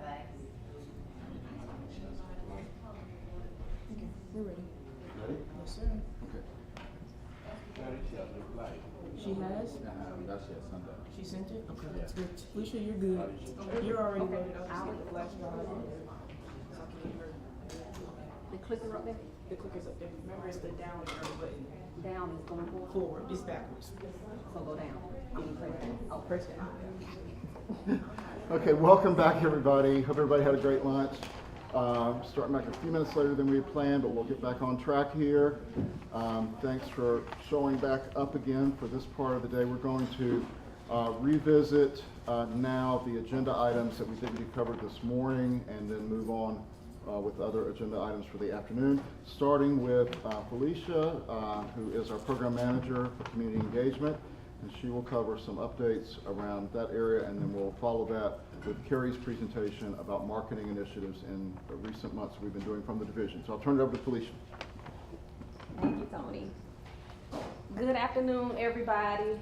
thanks. Okay, we're ready. Ready? Yes, sir. Okay. She has replied. She has? That's it, Sunday. She sent it? Okay, Yeah. that's good. Felicia, you're good. You're already voted. I'll just hit the flash drive. So I can get her. The clicker up there? The clicker's up there. Remember, it's the down arrow button. Down is going forward. Forward, it's backwards. So go down. Oh, press down. Okay, welcome back, everybody. Hope everybody had a great lunch. Starting back a few minutes later than we had planned, but we'll get back on track here. Thanks for showing back up again for this part of the day. We're going to revisit now the agenda items that we didn't get covered this morning, and then move on with other agenda items for the afternoon, starting with Felicia, who is our program manager for community engagement, and she will cover some updates around that area, and then we'll follow that with Carrie's presentation about marketing initiatives in the recent months we've been doing from the division. So I'll turn it over to Felicia. Thank you, Tony. Good afternoon, everybody.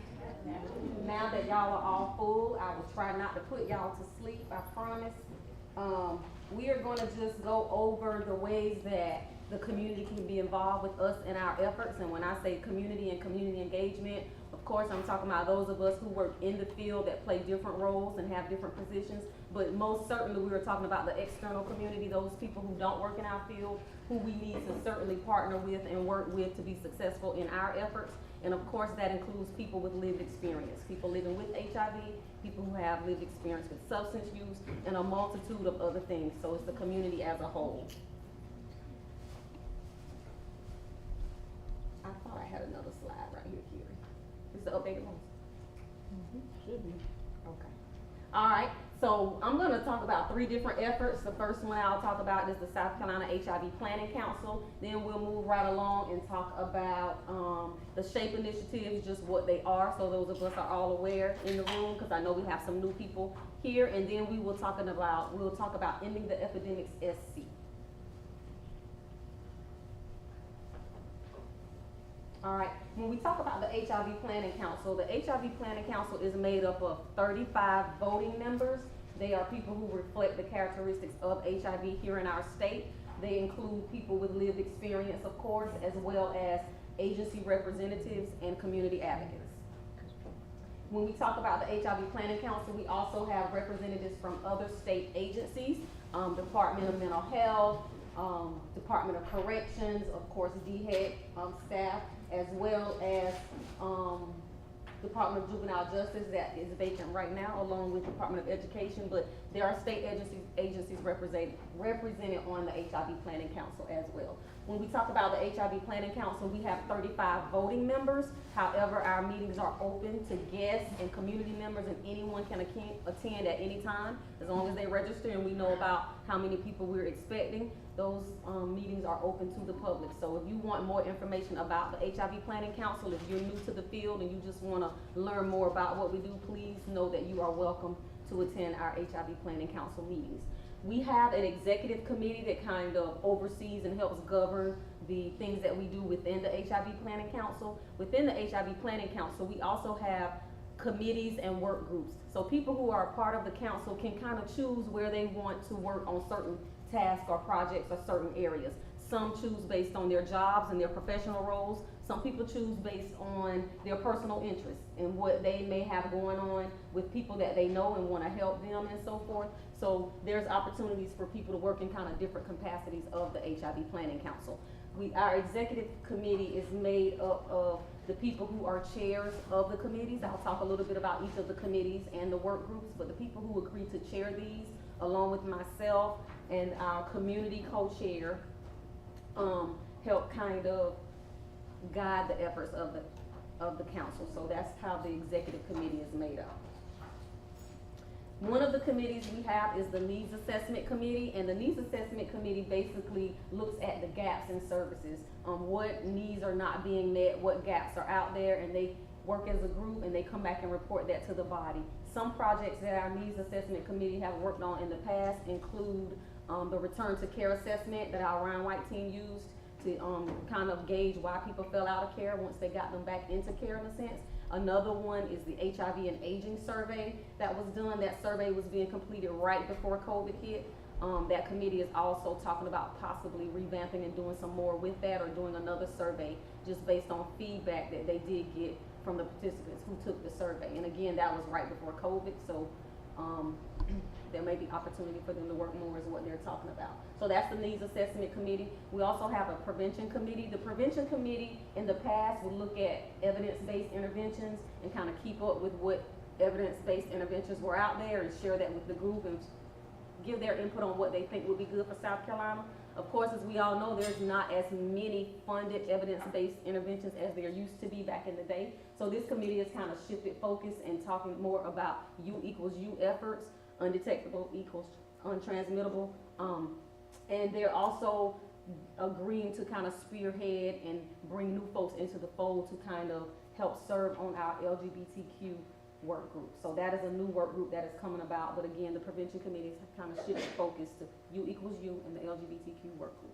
Now that y'all are all full, I will try not to put y'all to sleep, I promise. We are going to just go over the ways that the community can be involved with us in our efforts. And when I say community and community engagement, of course, I'm talking about those of us who work in the field that play different roles and have different positions. But most certainly, we were talking about the external community, those people who don't work in our field, who we need to certainly partner with and work with to be successful in our efforts. And of course, that includes people with lived experience, people living with HIV, people who have lived experience with substance use, and a multitude of other things. So it's the community as a whole. I thought I had another slide right here, Kiri. Is the updated one? Should be. Okay. All right. So I'm going to talk about 3 different efforts. The first one I'll talk about is the South Carolina HIV Planning Council. Then we'll move right along and talk about the SHAPE initiatives, just what they are, so those of us are all aware in the room, because I know we have some new people here. And then we'll talk about ending the epidemics SC. All right, when we talk about the HIV Planning Council, the HIV Planning Council is made up of 35 voting members. They are people who reflect the characteristics of HIV here in our state. They include people with lived experience, of course, as well as agency representatives and community advocates. When we talk about the HIV Planning Council, we also have representatives from other state agencies, Department of Mental Health, Department of Corrections, of course, DHEC staff, as well as Department of Juvenile Justice that is vacant right now, along with Department of Education, but there are state agencies represented on the HIV Planning Council as well. When we talk about the HIV Planning Council, we have 35 voting members. However, our meetings are open to guests and community members, and anyone can attend at any time, as long as they register and we know about how many people we're expecting. Those meetings are open to the public. So if you want more information about the HIV Planning Council, if you're new to the field and you just want to learn more about what we do, please know that you are welcome to attend our HIV Planning Council meetings. We have an executive committee that kind of oversees and helps govern the things that we do within the HIV Planning Council. Within the HIV Planning Council, we also have committees and work groups. So people who are a part of the council can kind of choose where they want to work on certain tasks or projects or certain areas. Some choose based on their jobs and their professional roles. Some people choose based on their personal interests and what they may have going on with people that they know and want to help them and so forth. So there's opportunities for people to work in kind of different capacities of the HIV Planning Council. Our executive committee is made up of the people who are chairs of the committees. I'll talk a little bit about each of the committees and the work groups, but the people who agree to chair these, along with myself and our community co-chair, help kind of guide the efforts of the council. So that's how the executive committee is made up. One of the committees we have is the Needs Assessment Committee, and the Needs Assessment Committee basically looks at the gaps in services, what needs are not being met, what gaps are out there, and they work as a group and they come back and report that to the body. Some projects that our Needs Assessment Committee have worked on in the past include the return to care assessment that our Ryan White team used to kind of gauge why people fell out of care once they got them back into care in a sense. Another one is the HIV and aging survey that was done. That survey was being completed right before COVID hit. That committee is also talking about possibly revamping and doing some more with that, or doing another survey just based on feedback that they did get from the participants who took the survey. And again, that was right before COVID, so there may be opportunity for them to work more is what they're talking about. So that's the needs assessment committee. We also have a prevention committee. The prevention committee in the past would look at evidence-based interventions and kind of keep up with what evidence-based interventions were out there and share that with the group and give their input on what they think would be good for South Carolina. Of course, as we all know, there's not as many funded evidence-based interventions as there used to be back in the day. So this committee has kind of shifted focus and talking more about U equals U efforts, undetectable equals untransmittable. And they're also agreeing to kind of spearhead and bring new folks into the fold to kind of help serve on our LGBTQ work group. So that is a new work group that is coming about, but again, the prevention committees have kind of shifted focus to U equals U and the LGBTQ work group.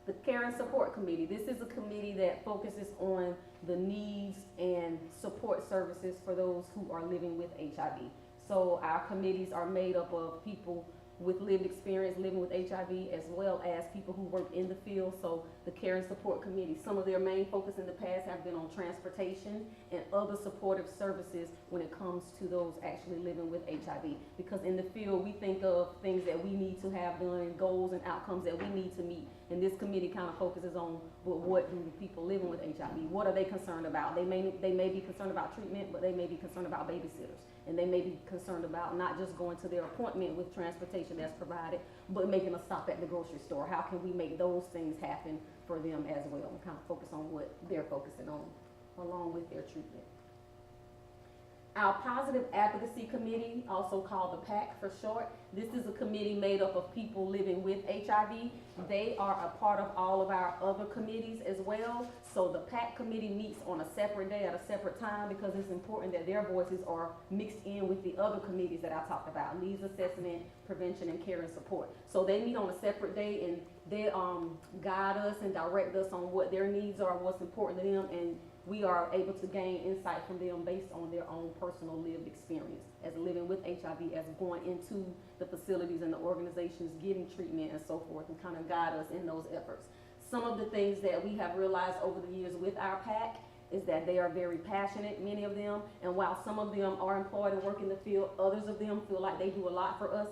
The Care and Support Committee. This is a committee that focuses on the needs and support services for those who are living with HIV. So our committees are made up of people with lived experience living with HIV, as well as people who work in the field. So the Care and Support Committee, some of their main focus in the past have been on transportation and other supportive services when it comes to those actually living with HIV. Because in the field, we think of things that we need to have done and goals and outcomes that we need to meet. And this committee kind of focuses on, well, what do the people living with HIV, what are they concerned about? They may be concerned about treatment, but they may be concerned about babysitters. And they may be concerned about not just going to their appointment with transportation that's provided, but making a stop at the grocery store. How can we make those things happen for them as well, and kind of focus on what they're focusing on along with their treatment. Our Positive Advocacy Committee, also called the PAC for short, this is a committee made up of people living with HIV. They are a part of all of our other committees as well. So the PAC committee meets on a separate day at a separate time because it's important that their voices are mixed in with the other committees that I talked about, needs assessment, prevention, and care and support. So they meet on a separate day and they guide us and direct us on what their needs are, what's important to them, and we are able to gain insight from them based on their own personal lived experience as living with HIV, as going into the facilities and the organizations, getting treatment and so forth, and kind of guide us in those efforts. Some of the things that we have realized over the years with our PAC is that they are very passionate, many of them, and while some of them are employed and work in the field, others of them feel like they do a lot for us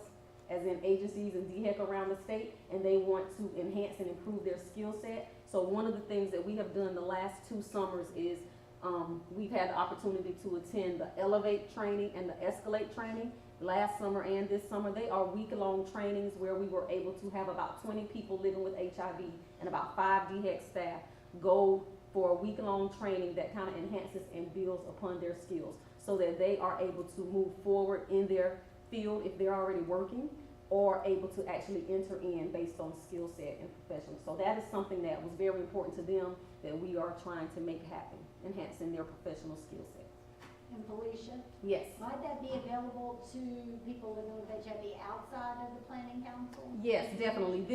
as in agencies and DHEC around the state, and they want to enhance and improve their skill set. So one of the things that we have done the last 2 summers is we've had the opportunity to attend the Elevate training and the Escalate training last summer and this summer. They are week-long trainings where we were able to have about 20 people living with HIV and about 5 DHEC staff go for a week-long training that kind of enhances and builds upon their skills so that they are able to move forward in their field if they're already working, or able to actually enter in based on skill set and professional. So that is something that was very important to them that we are trying to make happen, enhancing their professional skill set. And Felicia, Yes. might that be available to people living with HIV outside of the planning council? Yes, definitely.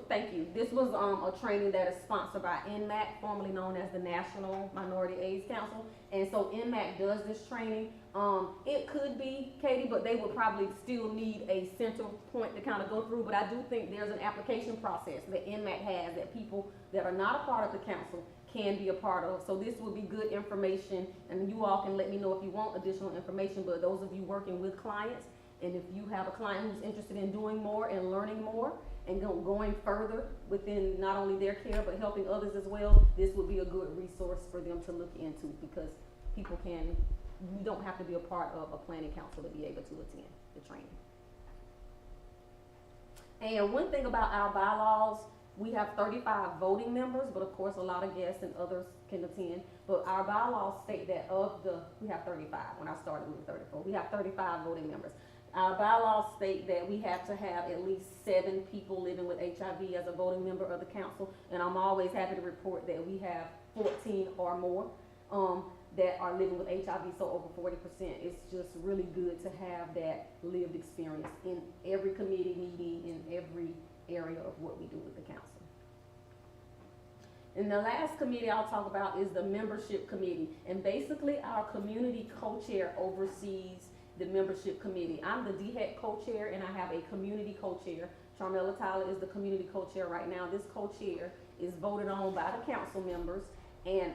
Thank you. This was a training that is sponsored by NMAC, formerly known as the National Minority AIDS Council. And so NMAC does this training. It could be, Katie, but they would probably still need a central point to kind of go through. But I do think there's an application process that NMAC has that people that are not a part of the council can be a part of. So this would be good information, and you all can let me know if you want additional information, but those of you working with clients, and if you have a client who's interested in doing more and learning more and going further within not only their care but helping others as well, this would be a good resource for them to look into, because you don't have to be a part of a planning council to be able to attend the training. And one thing about our bylaws, we have 35 voting members, but of course a lot of guests and others can attend. But our bylaws state that we have 35. When I started, we were 34. We have 35 voting members. Our bylaws state that we have to have at least 7 people living with HIV as a voting member of the council. And I'm always happy to report that we have 14 or more that are living with HIV, so over 40%. It's just really good to have that lived experience in every committee meeting, in every area of what we do with the council. And the last committee I'll talk about is the membership committee. And basically, our community co-chair oversees the membership committee. I'm the DHEC co-chair, and I have a community co-chair. Charmella Tyler is the community co-chair right now. This co-chair is voted on by the council members, and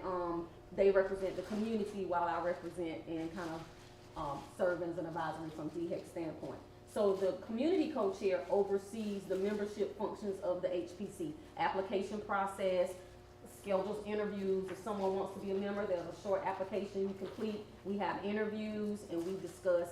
they represent the community while I represent and kind of serve as an advisory from DHEC standpoint. So the community co-chair oversees the membership functions of the HPC, application process, schedules interviews. If someone wants to be a member, there's a short application you complete. We have interviews, and we discuss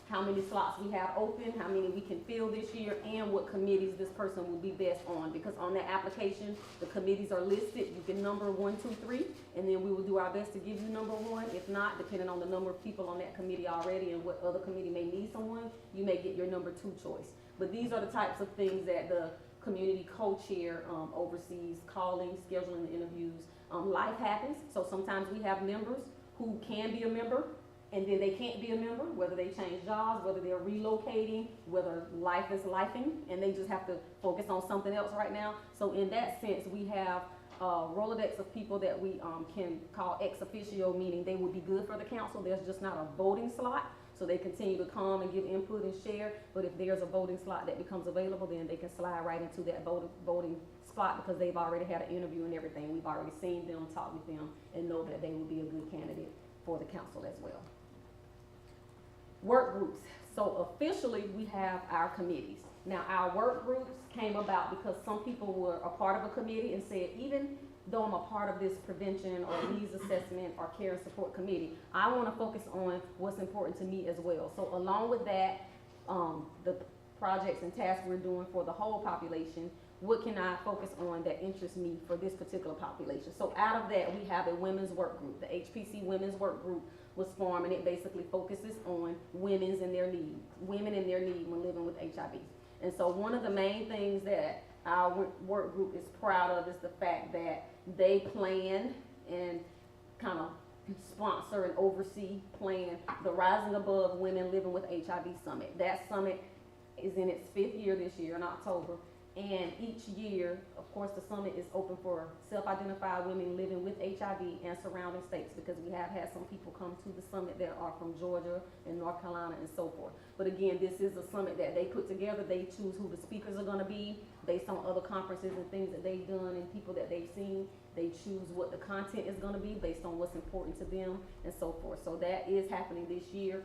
how many slots we have open, how many we can fill this year, and what committees this person will be best on. Because on that application, the committees are listed. You can number 1, 2, 3, and then we will do our best to give you number 1. If not, depending on the number of people on that committee already and what other committee may need someone, you may get your number 2 choice. But these are the types of things that the community co-chair oversees: calling, scheduling the interviews. Life happens, so sometimes we have members who can be a member and then they can't be a member, whether they change jobs, whether they're relocating, whether life is lifing, and they just have to focus on something else right now. So in that sense, we have a Rolodex of people that we can call ex officio, meaning they would be good for the council. There's just not a voting slot, so they continue to come and give input and share. But if there's a voting slot that becomes available, then they can slide right into that voting spot, because they've already had an interview and everything. We've already seen them, talked with them, and know that they would be a good candidate for the council as well. Work groups. So officially, we have our committees. Now, our work groups came about because some people were a part of a committee and said, even though I'm a part of this prevention or needs assessment or care and support committee, I want to focus on what's important to me as well. So along with that, the projects and tasks we're doing for the whole population, what can I focus on that interests me for this particular population? So out of that, we have a women's work group. The HPC Women's Work Group was formed, and it basically focuses on women and their need when living with HIV. And so one of the main things that our work group is proud of is the fact that they plan and kind of sponsor and plan the Rising Above Women Living with HIV Summit. That summit is in its 5th year this year in October. And each year, of course, the summit is open for self-identified women living with HIV and surrounding states, because we have had some people come to the summit that are from Georgia and North Carolina and so forth. But again, this is a summit that they put together. They choose who the speakers are going to be based on other conferences and things that they've done and people that they've seen. They choose what the content is going to be based on what's important to them and so forth. So that is happening this year.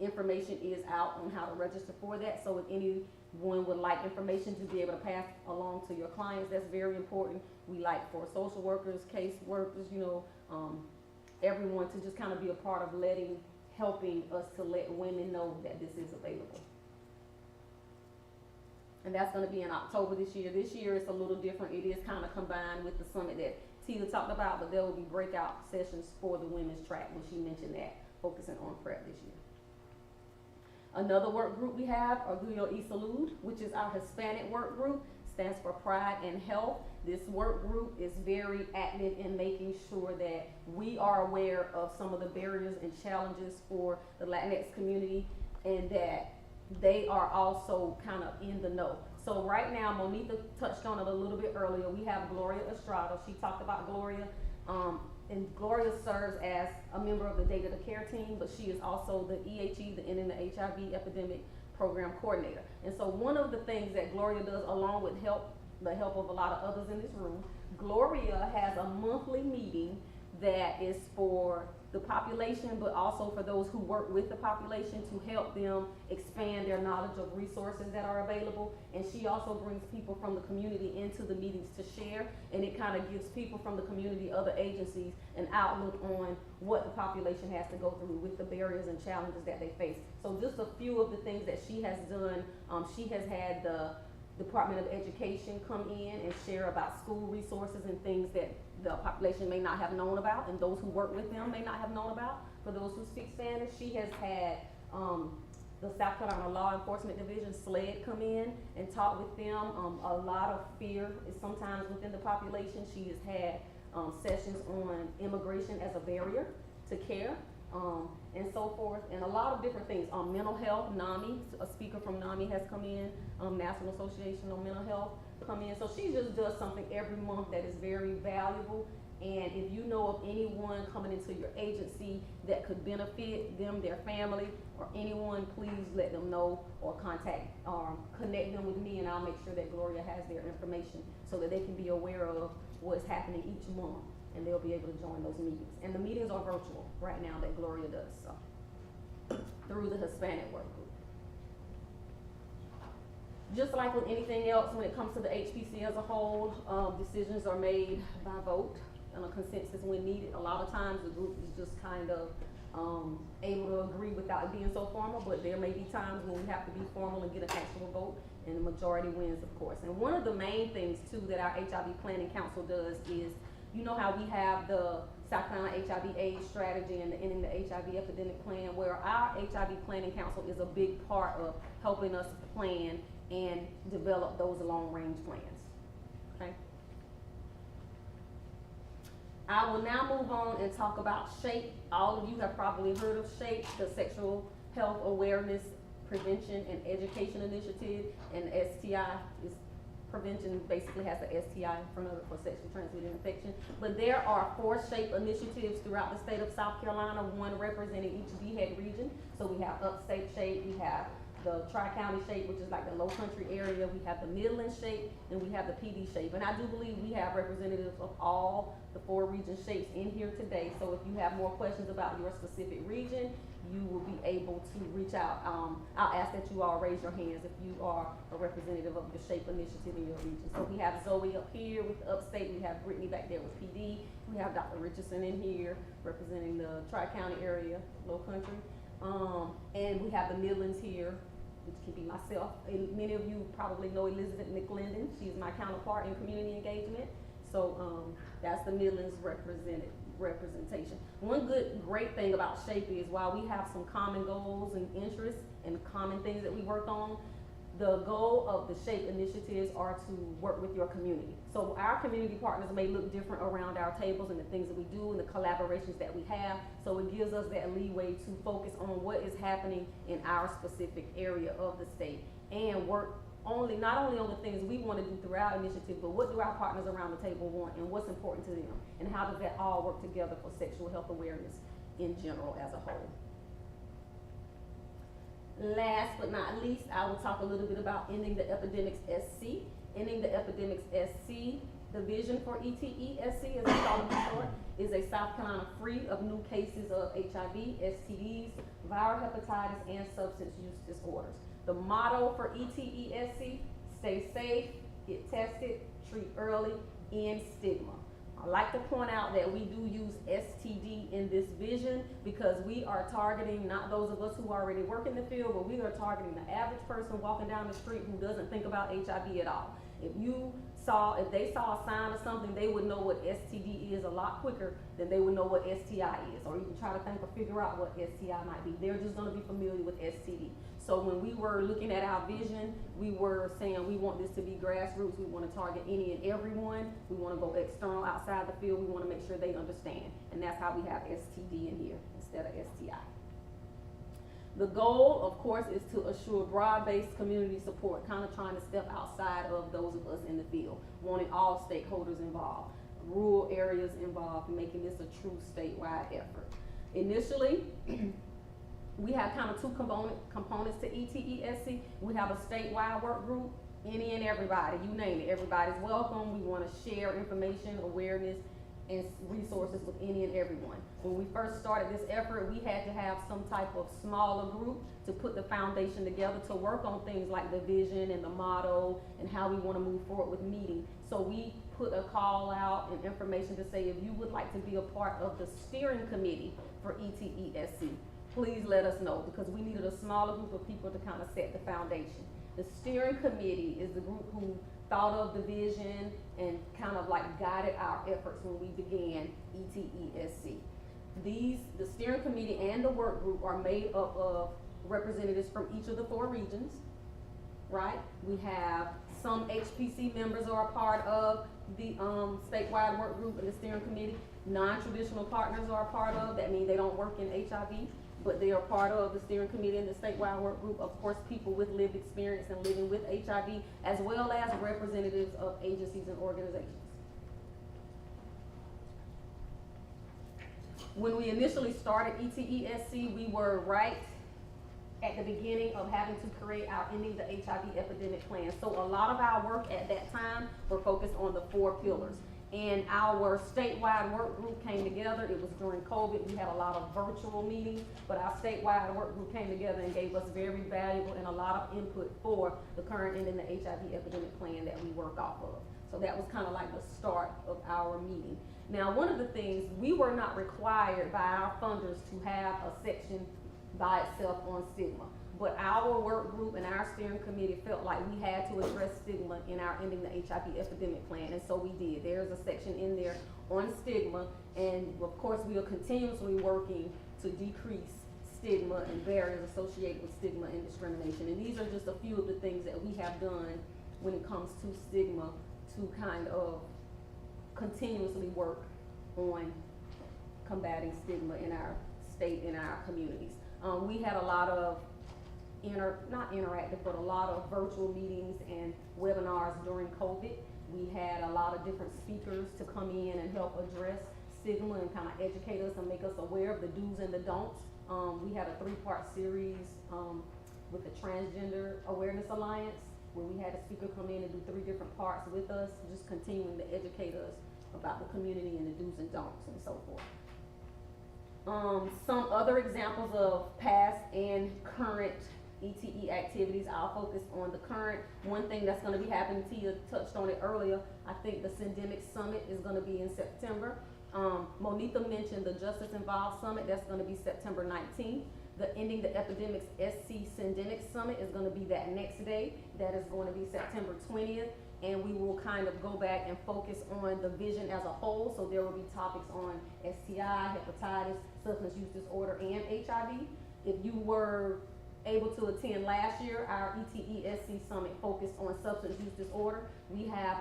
Information is out on how to register for that. So if anyone would like information to be able to pass along to your clients, that's very important. We like for social workers, case workers, everyone to just kind of be a part of helping us to let women know that this is available. And that's going to be in October this year. This year it's a little different. It is kind of combined with the summit that Tina talked about, but there will be breakout sessions for the women's track when she mentioned that, focusing on PrEP this year. Another work group we have, Orgullo y Salud, which is our Hispanic work group, stands for Pride and Health. This work group is very active in making sure that we are aware of some of the barriers and challenges for the Latinx community, and that they are also kind of in the know. So right now, Monica touched on it a little bit earlier. We have Gloria Estrada. She talked about Gloria. And Gloria serves as a member of the Data to Care team, but she is also the EHE, the Ending the HIV Epidemic Program Coordinator. And so one of the things that Gloria does, along with the help of a lot of others in this room, Gloria has a monthly meeting that is for the population, but also for those who work with the population to help them expand their knowledge of resources that are available. And she also brings people from the community into the meetings to share, and it kind of gives people from the community, other agencies, an outlook on what the population has to go through with the barriers and challenges that they face. So just a few of the things that she has done. She has had the Department of Education come in and share about school resources and things that the population may not have known about, and those who work with them may not have known about. For those who speak Spanish, she has had the South Carolina Law Enforcement Division, SLED, come in and talk with them. A lot of fear is sometimes within the population. She has had sessions on immigration as a barrier to care, and so forth, and a lot of different things. Mental health, NAMI, a speaker from NAMI has come in, National Association on Mental Health come in. So she just does something every month that is very valuable. And if you know of anyone coming into your agency that could benefit them, their family, or anyone, please let them know or contact, connect them with me, and I'll make sure that Gloria has their information so that they can be aware of what's happening each month, and they'll be able to join those meetings. And the meetings are virtual right now that Gloria does, so, through the Hispanic work group. Just like with anything else, when it comes to the HPC as a whole, decisions are made by vote and a consensus when needed. A lot of times the group is just kind of able to agree without it being so formal, but there may be times when we have to be formal and get an actual vote, and the majority wins, of course. And one of the main things too that our HIV Planning Council does is, you know how we have the South Carolina HIV/AIDS strategy and the Ending the HIV Epidemic Plan, where our HIV Planning Council is a big part of helping us plan and develop those long-range plans, okay? I will now move on and talk about SHAPE. All of you have probably heard of SHAPE, the Sexual Health Awareness, Prevention, and Education Initiative, and STI is prevention, basically has the STI in front of it for sexually transmitted infection. But there are 4 SHAPE initiatives throughout the state of South Carolina, one representing each BHED region. So we have Upstate SHAPE, we have the Tri-County SHAPE, which is like the low country area, we have the Midland SHAPE, and we have the PD SHAPE. And I do believe we have representatives of all the 4 region SHAPEs in here today. So if you have more questions about your specific region, you will be able to reach out. I'll ask that you all raise your hands if you are a representative of the SHAPE initiative in your region. So we have Zoe up here with Upstate, we have Brittany back there with PD, we have Dr. Richardson in here representing the Tri-County area, low country. And we have the Midlands here, which can be myself. And many of you probably know Elizabeth McLendon. She's my counterpart in community engagement. So that's the Midlands representation. One great thing about SHAPE is while we have some common goals and interests and common things that we work on, the goal of the SHAPE initiatives are to work with your community. So our community partners may look different around our tables and the things that we do and the collaborations that we have. So it gives us that leeway to focus on what is happening in our specific area of the state and work not only on the things we want to do through our initiative, but what do our partners around the table want and what's important to them, and how does that all work together for sexual health awareness in general as a whole. Last but not least, I will talk a little bit about Ending the Epidemics SC. Ending the Epidemics SC, the vision for ETE-SC, as I call it before, is a South Carolina free of new cases of HIV, STDs, viral hepatitis, and substance use disorders. The motto for ETE-SC, stay safe, get tested, treat early, end stigma. I like to point out that we do use STD in this vision because we are targeting not those of us who already work in the field, but we are targeting the average person walking down the street who doesn't think about HIV at all. If they saw a sign of something, they would know what STD is a lot quicker than they would know what STI is, or even try to think or figure out what STI might be. They're just gonna be familiar with STD. So when we were looking at our vision, we were saying we want this to be grassroots. We want to target any and everyone. We want to go external outside the field. We want to make sure they understand. And that's how we have STD in here instead of STI. The goal, of course, is to assure broad-based community support, kind of trying to step outside of those of us in the field, wanting all stakeholders involved, rural areas involved, making this a true statewide effort. Initially, we have kind of 2 components to ETE-SC. We have a statewide work group, any and everybody, you name it, everybody's welcome. We want to share information, awareness, and resources with any and everyone. When we first started this effort, we had to have some type of smaller group to put the foundation together to work on things like the vision and the motto and how we want to move forward with meeting. So we put a call out and information to say if you would like to be a part of the steering committee for ETE-SC, please let us know, because we needed a smaller group of people to kind of set the foundation. The steering committee is the group who thought of the vision and kind of like guided our efforts when we began ETE-SC. The steering committee and the work group are made up of representatives from each of the 4 regions, right? We have some HPC members are a part of the statewide work group and the steering committee, Non-traditional partners are a part of. That means they don't work in HIV, but they are part of the steering committee and the statewide work group. Of course, people with lived experience and living with HIV, as well as representatives of agencies and organizations. When we initially started ETESC, we were right at the beginning of having to create our Ending the HIV Epidemic plan. So a lot of our work at that time were focused on the 4 pillars. And our statewide work group came together. It was during COVID. We had a lot of virtual meetings, but our statewide work group came together and gave us very valuable and a lot of input for the current Ending the HIV Epidemic plan that we work off of. So that was kind of like the start of our meeting. Now, one of the things, we were not required by our funders to have a section by itself on stigma, but our work group and our steering committee felt like we had to address stigma in our Ending the HIV Epidemic plan, and so we did. There's a section in there on stigma, and of course we are continuously working to decrease stigma and barriers associated with stigma and discrimination. And these are just a few of the things that we have done when it comes to stigma to kind of continuously work on combating stigma in our state, in our communities. We had a lot of not interactive, but a lot of virtual meetings and webinars during COVID. We had a lot of different speakers to come in and help address stigma and kind of educate us and make us aware of the do's and the don'ts. We had a 3-part series with the Transgender Awareness Alliance, where we had a speaker come in and do 3 different parts with us, just continuing to educate us about the community and the do's and don'ts and so forth. Some other examples of past and current ETE activities. I'll focus on the current. One thing that's going to be happening, Tia touched on it earlier, I think the Epidemics Summit is going to be in September. Monita mentioned the Justice Involved Summit, that's going to be September 19th. The Ending the Epidemics SC Syndemics Summit is going to be that next day. That is going to be September 20th. And we will kind of go back and focus on the vision as a whole. So there will be topics on STI, hepatitis, substance use disorder, and HIV. If you were able to attend last year, our ETESC Summit focused on substance use disorder. We have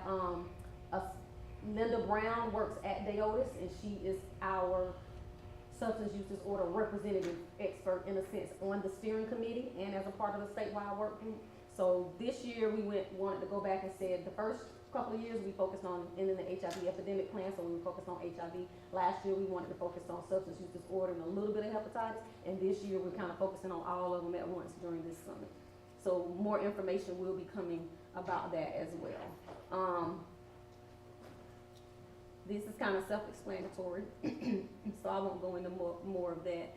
Linda Brown works at Deotis, and she is our substance use disorder representative expert, in a sense, on the steering committee and as a part of the statewide work group. So this year we wanted to go back and said the first couple of years we focused on ending the HIV epidemic plan, so we were focused on HIV. Last year we wanted to focus on substance use disorder and a little bit of hepatitis, and this year we're kind of focusing on all of them at once during this summit. So more information will be coming about that as well. This is kind of self-explanatory, so I won't go into more of that.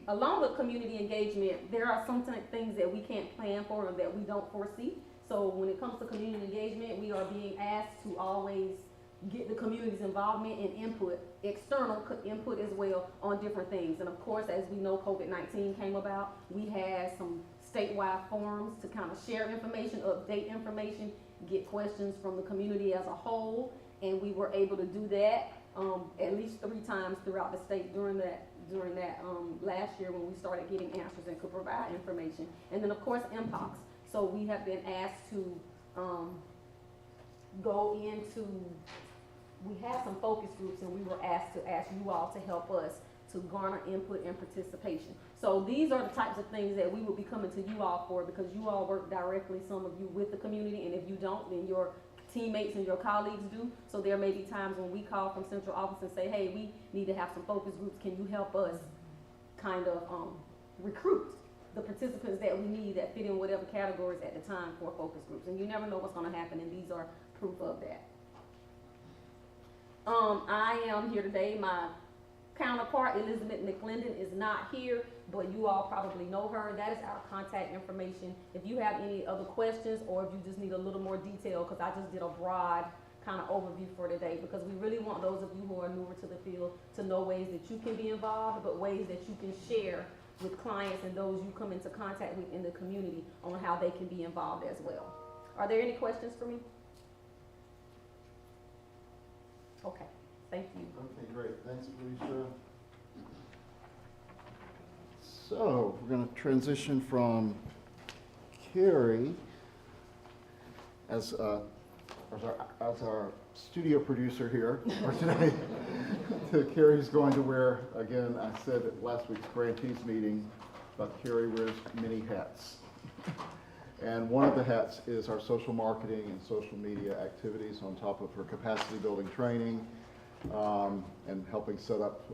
Along with community engagement, there are some things that we can't plan for and that we don't foresee. So when it comes to community engagement, we are being asked to always get the community's involvement and input, external input as well, on different things. And of course, as we know, COVID-19 came about. We had some statewide forums to kind of share information, update information, get questions from the community as a whole. And we were able to do that at least 3 times throughout the state during that last year when we started getting answers and could provide information. And then of course MPOX. So we have been asked to go into, we had some focus groups and we were asked to ask you all to help us to garner input and participation. So these are the types of things that we will be coming to you all for, because you all work directly, some of you, with the community, and if you don't, then your teammates and your colleagues do. So there may be times when we call from central office and say, hey, we need to have some focus groups. Can you help us kind of recruit the participants that we need that fit in whatever categories at the time for focus groups? And you never know what's going to happen, and these are proof of that. I am here today. My counterpart, Elizabeth McClendon, is not here, but you all probably know her. That is our contact information. If you have any other questions, or if you just need a little more detail, because I just did a broad kind of overview for today, because we really want those of you who are newer to the field to know ways that you can be involved, but ways that you can share with clients and those you come into contact with in the community on how they can be involved as well. Are there any questions for me? Okay, thank you. Okay, great. Thanks, Felicia. So we're going to transition from Carrie as our studio producer here for today Carrie's going to wear, again, I said at last week's grantees meeting, but Carrie wears many hats. And one of the hats is our social marketing and social media activities on top of her capacity building training and helping set up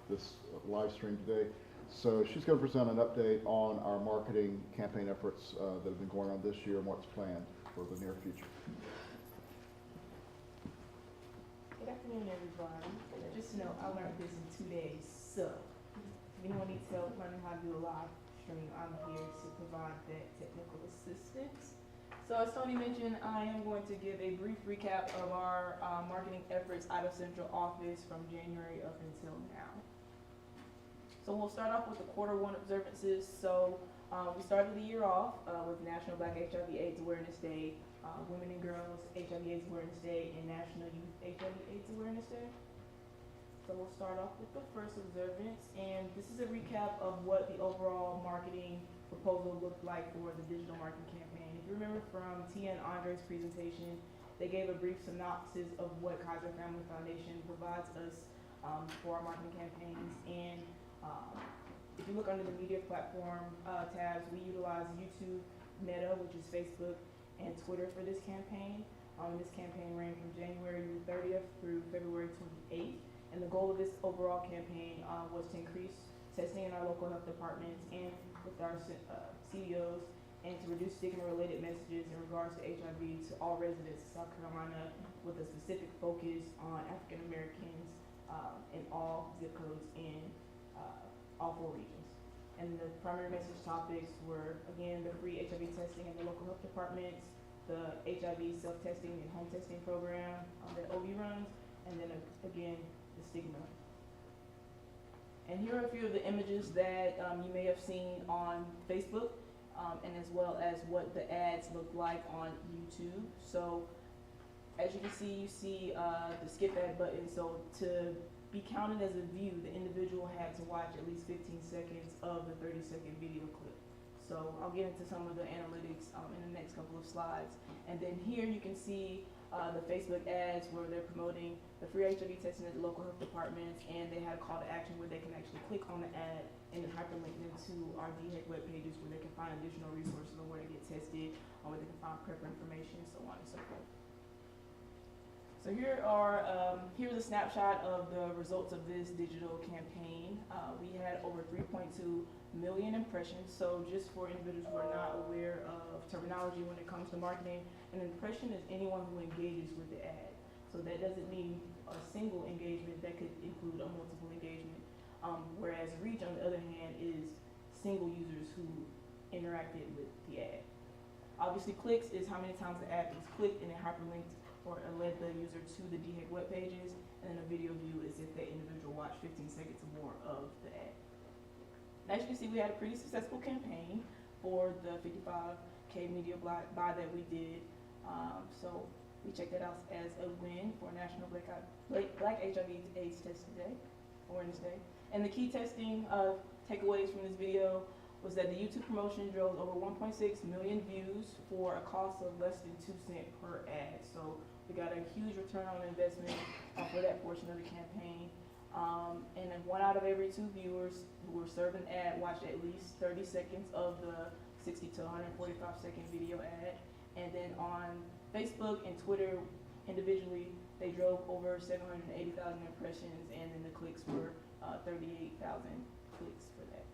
this live stream today. So she's going to present an update on our marketing campaign efforts that have been going on this year and what's planned for the near future. Good afternoon, everybody. Just to know, I learned this in 2 days, so if anyone needs help learning how to do a live stream, I'm here to provide that technical assistance. So as Tony mentioned, I am going to give a brief recap of our marketing efforts out of central office from January up until now. So we'll start off with the Q1 observances. So we started the year off with National Black HIV/AIDS Awareness Day, Women and Girls HIV/AIDS Awareness Day, and National Youth HIV/AIDS Awareness Day. So we'll start off with the first observance, and this is a recap of what the overall marketing proposal looked like for the digital marketing campaign. If you remember from Tia and Andre's presentation, they gave a brief synopsis of what Kaiser Family Foundation provides us for our marketing campaigns. And if you look under the media platform tabs, we utilize YouTube, Meta, which is Facebook, and Twitter for this campaign. This campaign ran from January 30th through February 28th. And the goal of this overall campaign was to increase testing in our local health departments and with our CEOs, and to reduce stigma-related messages in regards to HIV to all residents of South Carolina, with a specific focus on African Americans in all zip codes in all 4 regions. And the primary message topics were, again, the free HIV testing in the local health departments, the HIV self-testing and home testing program that OB runs, and then again, the stigma. And here are a few of the images that you may have seen on Facebook, and as well as what the ads look like on YouTube. So as you can see, you see the skip ad button. So to be counted as a view, the individual had to watch at least 15 seconds of the 30-second video clip. So I'll get into some of the analytics in the next couple of slides. And then here you can see the Facebook ads where they're promoting the free HIV testing at the local health departments, and they had a call to action where they can actually click on the ad and then hyperlink them to our DHEC web pages where they can find additional resources on where to get tested, or where they can find PrEP information, so on and so forth. So here's a snapshot of the results of this digital campaign. We had over 3.2 million impressions. So just for individuals who are not aware of terminology when it comes to marketing, an impression is anyone who engages with the ad. So that doesn't mean a single engagement, that could include a multiple engagement. Whereas reach, on the other hand, is single users who interacted with the ad. Obviously, clicks is how many times the ad was clicked and then hyperlinked or led the user to the DHEC web pages, and then a video view is if that individual watched 15 seconds or more of the ad. And as you can see, we had a pretty successful campaign for the 55K media buy that we did. So we checked that out as a win for National Black HIV/AIDS Testing Day, Awareness Day. And the key testing takeaways from this video was that the YouTube promotion drove over 1.6 million views for a cost of less than 2 cents per ad. So we got a huge return on investment for that portion of the campaign. And then 1 out of every 2 viewers who were served an ad watched at least 30 seconds of the 60 to 145-second video ad. And then on Facebook and Twitter individually, they drove over 780,000 impressions, and then the clicks were 38,000 clicks for that.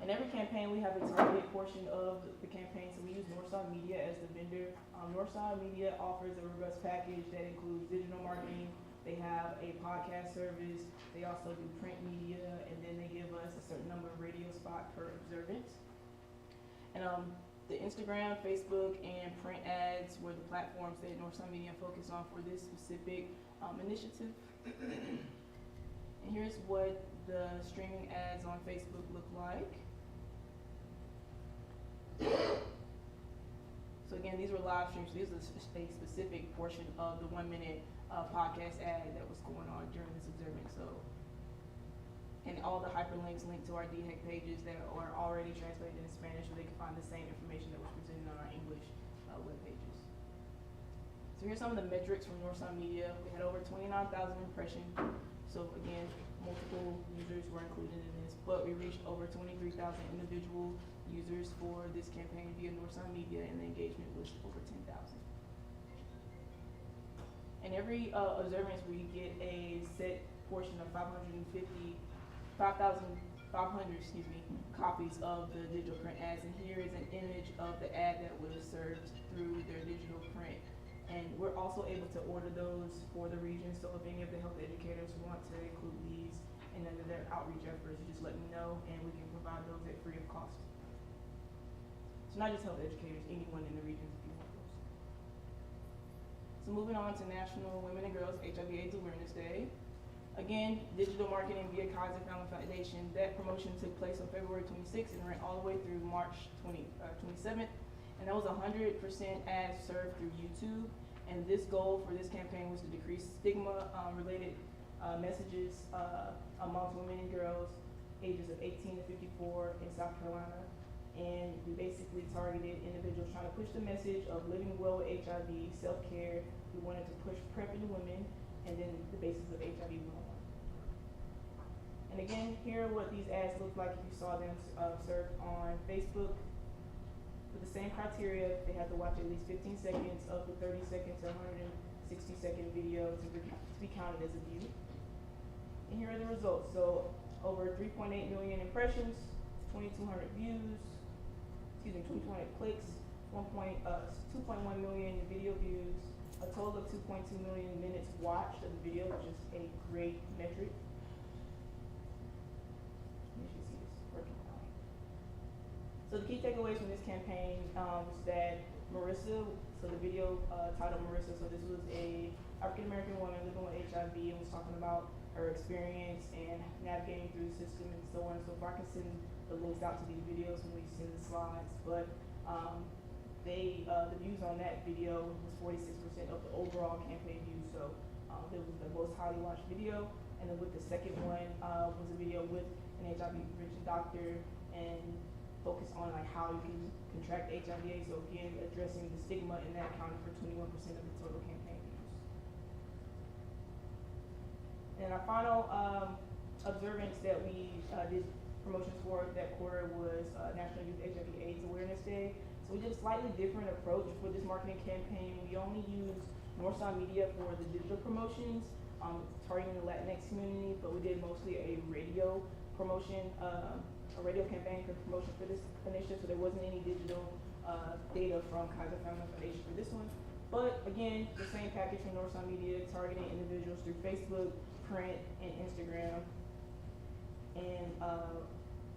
In every campaign, we have a targeted portion of the campaign, so we use Northside Media as the vendor. Northside Media offers a robust package that includes digital marketing. They have a podcast service. They also do print media, and then they give us a certain number of radio spots per observance. And the Instagram, Facebook, and print ads were the platforms that Northside Media focused on for this specific initiative. And here's what the streaming ads on Facebook look like. So again, these were live streams. So these are a specific portion of the 1-minute podcast ad that was going on during this observance. So, and all the hyperlinks linked to our DHEC pages that are already translated into Spanish, so they can find the same information that was presented on our English web pages. So So here's some of the metrics from Northside Media. We had over 29,000 impressions. So again, multiple users were included in this, but we reached over 23,000 individual users for this campaign via Northside Media, and the engagement was over 10,000. And every observance, we get a set portion of 5,500, copies of the digital print ads. And here is an image of the ad that was served through their digital print. And we're also able to order those for the region. So if any of the health educators want to include these in their outreach efforts, just let me know, and we can provide those at free of cost. So not just health educators, anyone in the region if you want those. So moving on to National Women and Girls HIV/AIDS Awareness Day. Again, digital marketing via Kaiser Family Foundation. That promotion took place on February 26th and ran all the way through March 27th. And that was 100% ads served through YouTube. And this goal for this campaign was to decrease stigma related messages amongst women and girls ages of 18 to 54 in South Carolina. And we basically targeted individuals trying to push the message of living well with HIV, self-care. We wanted to push PrEP in women, and then the basis of HIV 101. And again, here are what these ads look like if you saw them served on Facebook. With the same criteria, they have to watch at least 15 seconds of the 30-second to 160-second video to be counted as a view. And here are the results. So over 3.8 million impressions, 2,200 views, 2,200 clicks, 2.1 million video views, a total of 2.2 million minutes watched of the video, which is a great metric. You should see this working out. So the key takeaways from this campaign was that Marissa, so the video titled Marissa, so this was a African American woman living with HIV and was talking about her experience and navigating through the system and so on and so forth. I can send the links out to these videos when we send the slides, but the views on that video was 46% of the overall campaign views, so it was the most highly watched video. And then with the second one was a video with an HIV-rich doctor and focused on like how you can contract HIV/AIDS. So again, addressing the stigma, and that accounted for 21% of the total campaign views. And our final observance that we did promotions for that quarter was National Youth HIV/AIDS Awareness Day. So we did a slightly different approach for this marketing campaign. We only used Northside Media for the digital promotions, targeting the Latinx community, but we did mostly a radio promotion, a radio campaign for promotion for this initiative, so there wasn't any digital data from Kaiser Family Foundation for this one. But again, the same package from Northside Media, targeting individuals through Facebook, print, and Instagram. And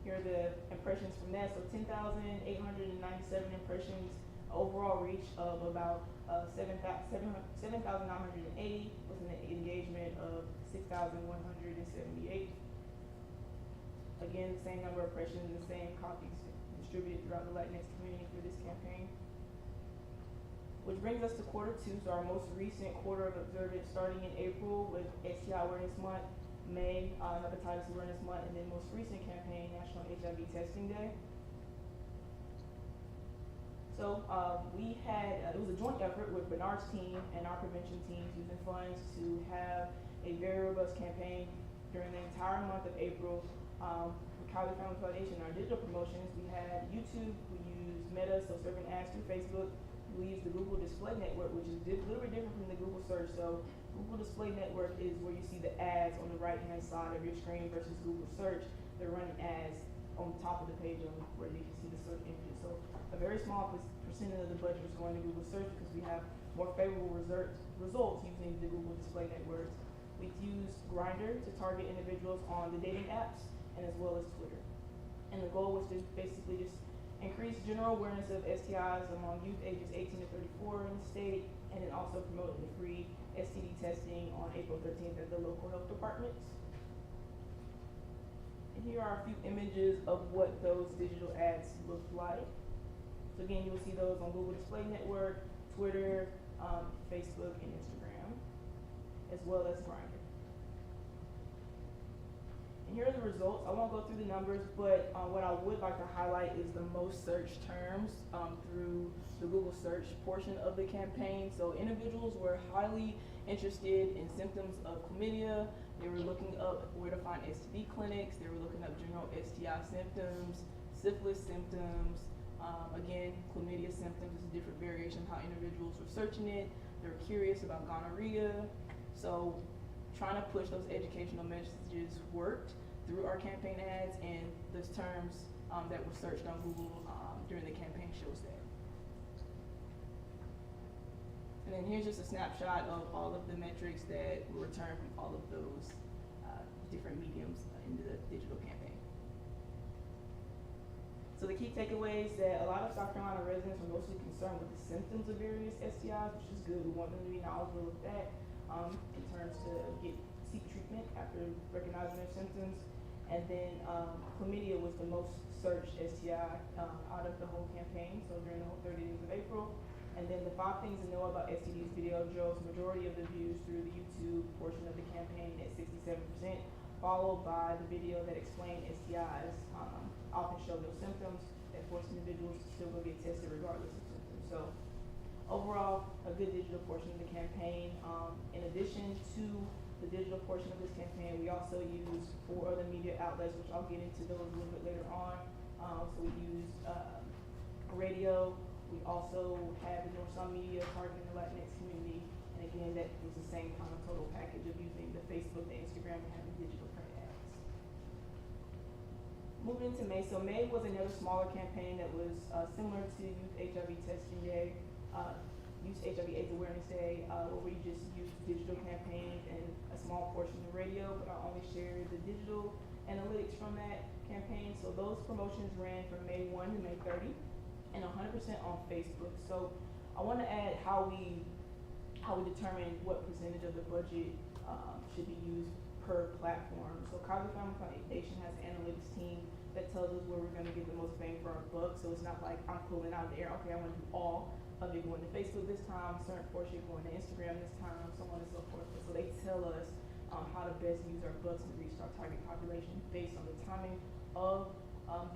here are the impressions from that. So 10,897 impressions, overall reach of about 7,980 with an engagement of 6,178. Again, the same number of impressions and the same copies distributed throughout the Latinx community for this campaign. Which brings us to quarter two, so our most recent quarter of observance, starting in April with STI Awareness Month, May, Hepatitis Awareness Month, and then most recent campaign, National HIV Testing Day. So we had, it was a joint effort with Bernard's team and our prevention teams using funds to have a very robust campaign during the entire month of April. With Kaiser Family Foundation, our digital promotions, we had YouTube, we used Meta, so serving ads through Facebook. We used the Google Display Network, which is a little bit different from the Google search. So Google Display Network is where you see the ads on the right-hand side of your screen versus Google search. They're running ads on top of the page on where you can see the search engine. So a very small percentage of the budget was going to Google search because we have more favorable results using the Google Display Network. We used Grindr to target individuals on the dating apps and as well as Twitter. And the goal was to basically just increase general awareness of STIs among youth ages 18 to 34 in the state, and then also promoting the free STD testing on April 13th at the local health departments. And here are a few images of what those digital ads look like. So again, you will see those on Google Display Network, Twitter, Facebook, and Instagram, as well as Grindr. And here are the results. I won't go through the numbers, but what I would like to highlight is the most searched terms through the Google search portion of the campaign. So individuals were highly interested in symptoms of chlamydia. They were looking up where to find STD clinics. They were looking up general STI symptoms, syphilis symptoms. Again, chlamydia symptoms is a different variation of how individuals were searching it. They were curious about gonorrhea. So trying to push those educational messages worked through our campaign ads, and those terms that were searched on Google during the campaign shows that. And then here's just a snapshot of all of the metrics that were returned from all of those different mediums in the digital campaign. So the key takeaways that a lot of South Carolina residents are mostly concerned with the symptoms of various STIs, which is good. We want them to be knowledgeable of that in terms to seek treatment after recognizing their symptoms. And then chlamydia was the most searched STI out of the whole campaign, so during the whole 30 days of April. And then the 5 things to know about STDs video drove the majority of the views through the YouTube portion of the campaign at 67%, followed by the video that explained STIs often show no symptoms that force individuals to still go get tested regardless of symptoms. So overall, a good digital portion of the campaign. In addition to the digital portion of this campaign, we also use 4 other media outlets, which I'll get into those a little bit later on. So we used radio. We also have the North Sun Media targeting the Latinx community. And again, that was the same kind of total package of using the Facebook, the Instagram, and having digital print ads. Moving into May. So May was another smaller campaign that was similar to Youth HIV Testing Day, Youth HIV AIDS Awareness Day, where we just used digital campaigns and a small portion of radio, but I only shared the digital analytics from that campaign. So those promotions ran from May 1 to May 30 and 100% on Facebook. So I want to add how we determine what percentage of the budget should be used per platform. So Kaiser Family Foundation has an analytics team that tells us where we're going to get the most bang for our buck. So it's not like I'm pulling out of the air, okay, I want to do all of it going to Facebook this time, certain portion going to Instagram this time, so on and so forth. So they tell us how to best use our bucks and reach our target population based on the timing of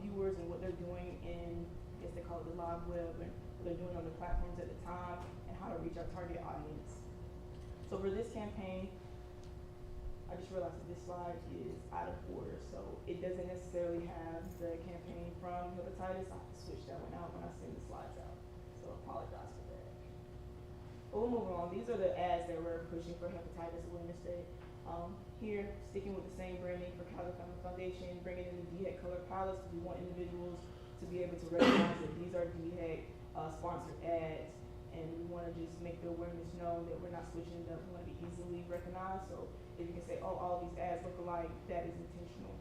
viewers and what they're doing in, I guess they call it the live web, and what they're doing on the platforms at the time, and how to reach our target audience. So for this campaign, I just realized that this slide is out of order, so it doesn't necessarily have the campaign from hepatitis. I have to switch that one out when I send the slides out, so I apologize for that. But we'll move on. These are the ads that we're pushing for Hepatitis Awareness Day. Here, sticking with the same branding for Kaiser Family Foundation, bringing in the DHEC color pilots, because we want individuals to be able to recognize that these are DHEC sponsored ads, and we want to just make the awareness known that we're not switching it up. We want to be easily recognized. So if you can say, oh, all these ads look alike, that is intentional.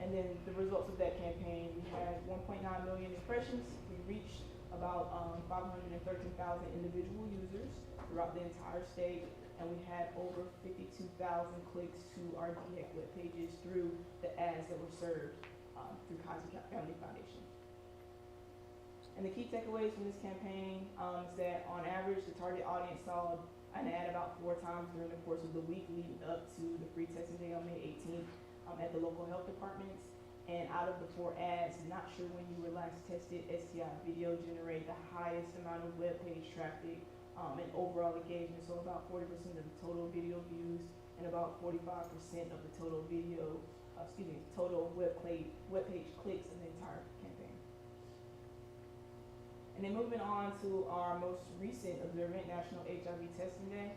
And then the results of that campaign, we had 1.9 million impressions. We reached about 513,000 individual users throughout the entire state, and we had over 52,000 clicks to our DHEC web pages through the ads that were served through Kaiser Family Foundation. And the key takeaways from this campaign is that on average, the target audience saw an ad about 4 times during the course of the week leading up to the free testing day on May 18th at the local health departments. And out of the 4 ads, not sure when you were last tested, STI video generated the highest amount of web page traffic and overall engagement. So about 40% of the total video views and about 45% of the total total web page clicks in the entire campaign. And then moving on to our most recent observant, National HIV Testing Day.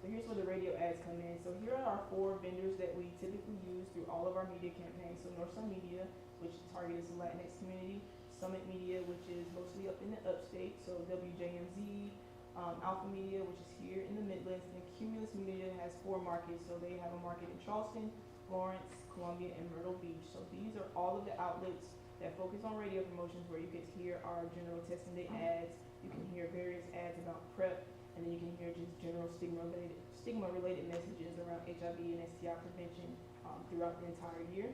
So here's where the radio ads come in. So here are our 4 vendors that we typically use through all of our media campaigns. So North Sun Media, which targets the Latinx community, Summit Media, which is mostly up in the upstate, so WJMZ, Alpha Media, which is here in the Midlands, and then Cumulus Media has 4 markets. So they have a market in Charleston, Florence, Columbia, and Myrtle Beach. So these are all of the outlets that focus on radio promotions where you get to hear our general testing day ads. You can hear various ads about PrEP, and then you can hear just general stigma-related messages around HIV and STI prevention throughout the entire year.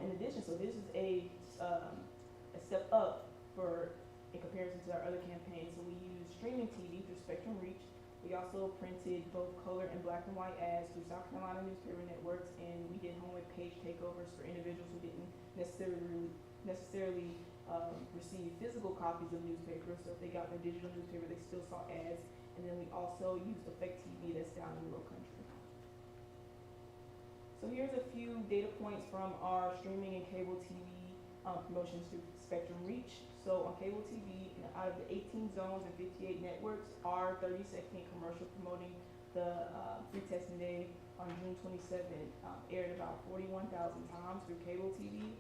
In addition, so this is a step up in comparison to our other campaigns. So we use streaming TV through Spectrum Reach. We also printed both color and black and white ads through South Carolina newspaper networks, and we did home web page takeovers for individuals who didn't necessarily receive physical copies of newspapers. So if they got their digital newspaper, they still saw ads. And then we also used Effect TV that's down in the Low Country. So here's a few data points from our streaming and cable TV promotions through Spectrum Reach. So on cable TV, out of the 18 zones and 58 networks, our 30-second commercial promoting the free testing day on June 27th aired about 41,000 times through cable TV,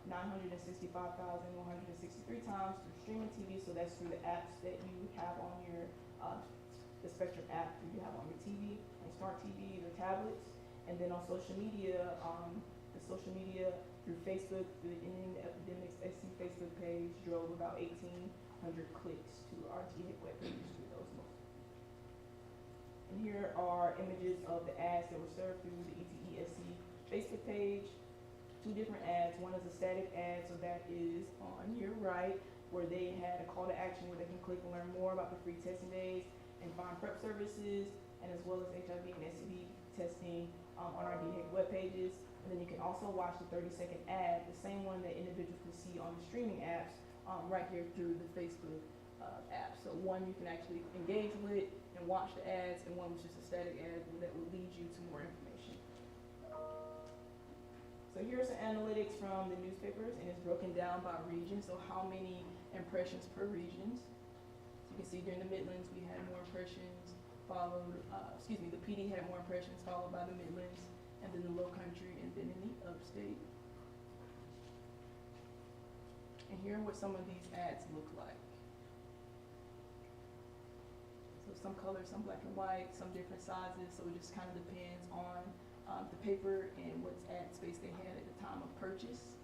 965,163 times through streaming TV. So that's through the apps that you have on your the Spectrum app that you have on your TV, like smart TVs or tablets. And then on social media, the social media through Facebook, through the Epidemics SC Facebook page drove about 1,800 clicks to our GA webpage through those most. And here are images of the ads that were served through the ETESC Facebook page. Two different ads. One is a static ad, so that is on your right, where they had a call to action where they can click and learn more about the free testing days and find prep services, and as well as HIV and STD testing on our DHEC web pages. And then you can also watch the 30-second ad, the same one that individuals can see on the streaming apps, right here through the Facebook app. So one you can actually engage with and watch the ads, and one was just a static ad that will lead you to more information. So here's some analytics from the newspapers, and it's broken down by region. So how many impressions per regions? So you can see during the Midlands we had more impressions, followed, the PD had more impressions, followed by the Midlands, and then the Low Country, and then in the Upstate. And here are what some of these ads look like. So some color, some black and white, some different sizes, so it just kind of depends on the paper and what ad space they had at the time of purchase.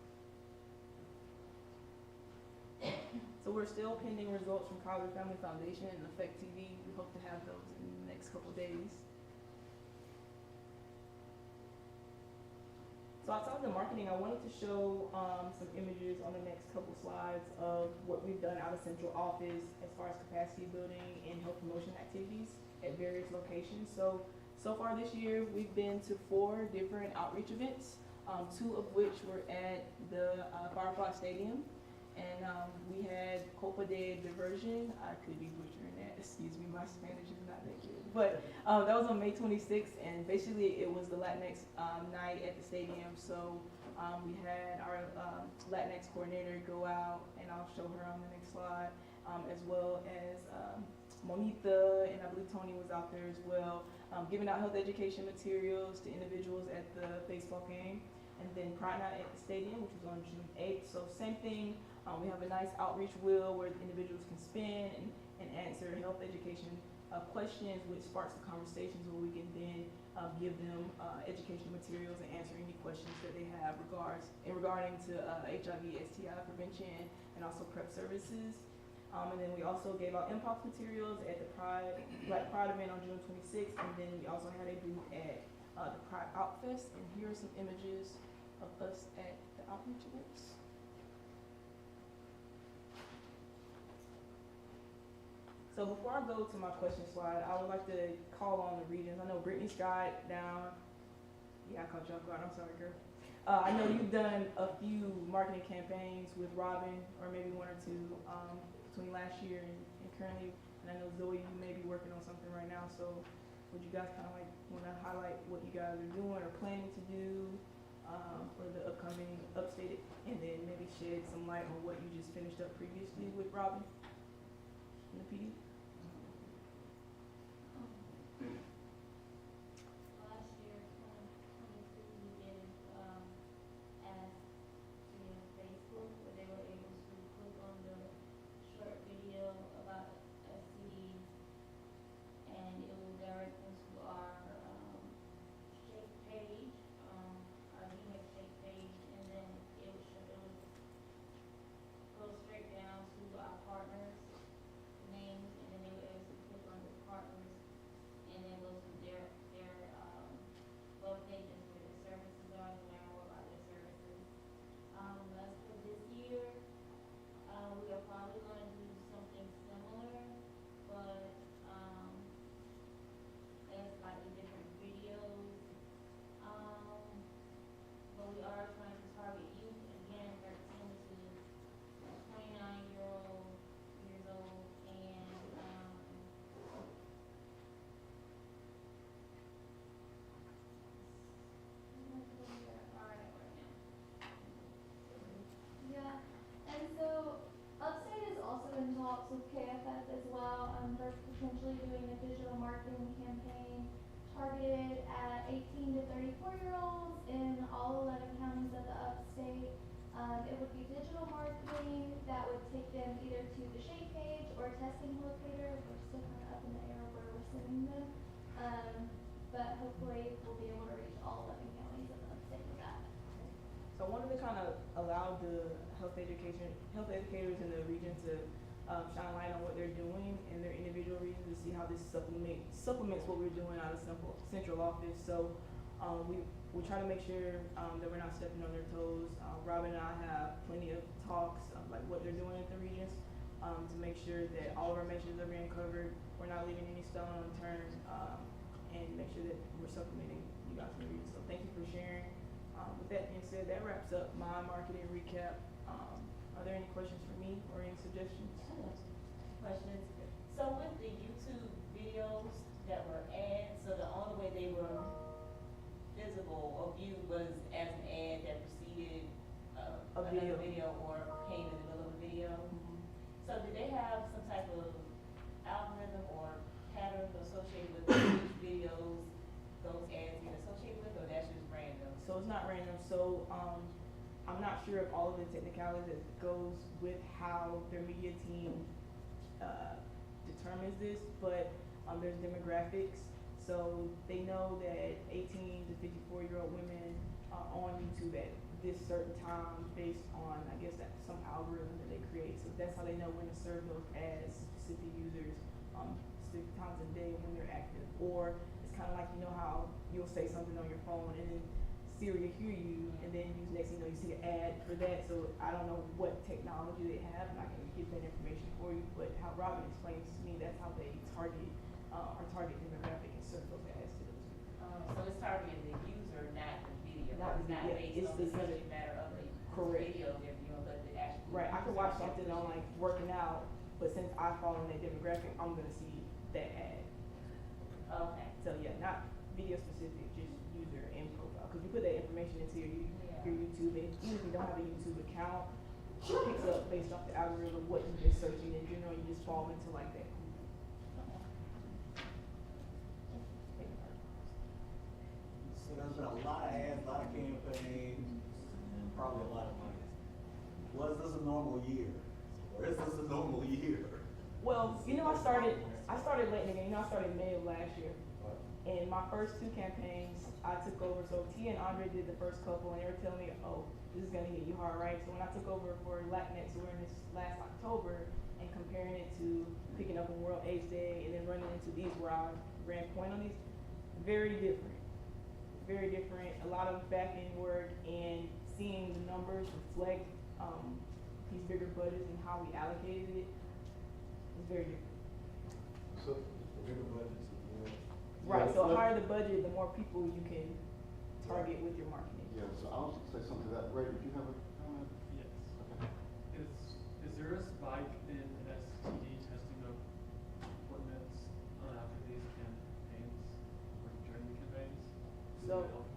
So we're still pending results from College Family Foundation and Effect TV. We hope to have those in the next couple days. So outside of the marketing, I wanted to show some images on the next couple slides of what we've done out of central office as far as capacity building and health promotion activities at various locations. So far this year, we've been to 4 different outreach events, 2 of which were at the Firefly Stadium. And we had Copa de Diversion. I could be butchering that. Excuse me, my Spanish is not that good. But that was on May 26th, and basically it was the Latinx night at the stadium. So we had our Latinx coordinator go out, and I'll show her on the next slide, as well as Monita, and I believe Tony was out there as well, giving out health education materials to individuals at the baseball game. And then Pride Night at the stadium, which was on June 8th. So same thing. We have a nice outreach wheel where individuals can spin and answer health education questions, which sparks the conversations where we can then give them educational materials and answer any questions that they have regarding to HIV, STI prevention, and also PrEP services. And then we also gave out Mpox materials at the Black Pride event on June 26th, and then we also had a booth at the Pride Outfest. And here are some images of us at the outreach events. So before I go to my question slide, I would like to call on the regions. I know Brittany Scott down. Yeah, I caught you off guard. I'm sorry, girl. I know you've done a few marketing campaigns with Robin, or maybe 1 or 2, between last year and currently. And I know Zoe, you may be working on something right now. So would you guys kind of like want to highlight what you guys are doing or planning to do for the upcoming Upstate, and then maybe shed some light on what you just finished up previously with Robin in the PD? Last year, 2022, we did ask via Facebook where they were able to click on the short video about STDs, and it will direct them to our shake page, our DHEC shake page, and then it would go straight down to our partners' names and talks with KFS as well, for potentially doing a digital marketing campaign targeted at 18 to 34-year-olds in all 11 counties of the upstate. It would be digital marketing that would take them either to the Shape page or testing locator. We're still kind of up in the air where we're sending them. But hopefully we'll be able to reach all 11 counties of the upstate with that. So I wanted to kind of allow the health educators in the region to shine light on what they're doing in their individual regions to see how this supplements what we're doing out of central office. So we try to make sure that we're not stepping on their toes. Robin and I have plenty of talks of like what they're doing at the regions to make sure that all of our missions are being covered. We're not leaving any stone unturned, and make sure that we're supplementing you guys in the region. So thank you for sharing. With that being said, that wraps up my marketing recap. Are there any questions for me or any suggestions? Questions. So with the YouTube videos that were ads, so the only way they were visible or viewed was as an ad that preceded another video or came in the middle of a video. Mm-hmm. So did they have some type of algorithm or pattern associated with each videos those ads get associated with, or that's just random? So it's not random. So I'm not sure if all of the technicalities that goes with how their media team determines this, but there's demographics. So they know that 18 to 54-year-old women are on YouTube at this certain time based on, I guess, that some algorithm that they create. So that's how they know when to serve those ads to specific users, specific times of day when they're active. Or it's kind of like, you know how you'll say something on your phone and then Siri will hear you, and then next thing you know, you see an ad for that. So I don't know what technology they have, and I can get that information for you. But how Robin explains to me, that's how they target our target demographic and serve those ads to those people. So it's targeting the user, not the video. Not the It's not video, based it's on the the user. subject matter of the Correct. video they're viewing, but the actual. Right, I could watch user something on like working out, but since I fall in that demographic, I'm gonna see that ad. Okay. So yeah, not video specific, just user and profile. Cause you put that information into your YouTube, and even if you don't have a YouTube account, it picks up based off the algorithm what you've been searching. In general, you just fall into like that. So there's been a lot of ads, a lot of campaigns, and probably a lot of money. Was this a normal year? Or is this a normal year? Well, you know, I started late in the game. You know, I started May of last year. And my first two campaigns, I took over. So T and Andre did the first couple, and they were telling me, oh, this is gonna hit you hard, right? So when I took over for Latinx awareness last October and comparing it to picking up on World AIDS Day and then running into these where I ran point on these, very different. Very different. A lot of back end work and seeing the numbers reflect these bigger budgets and how we allocated it is very different. So, the bigger budgets is more. Right, Yeah, so let- higher the budget, the more people you can target with your marketing. Yeah, so I'll say something to that. Ray, did you have a comment? Yes. Okay. Is there a spike in STD testing of appointments after these campaigns or during the campaigns? Is So- it helpful?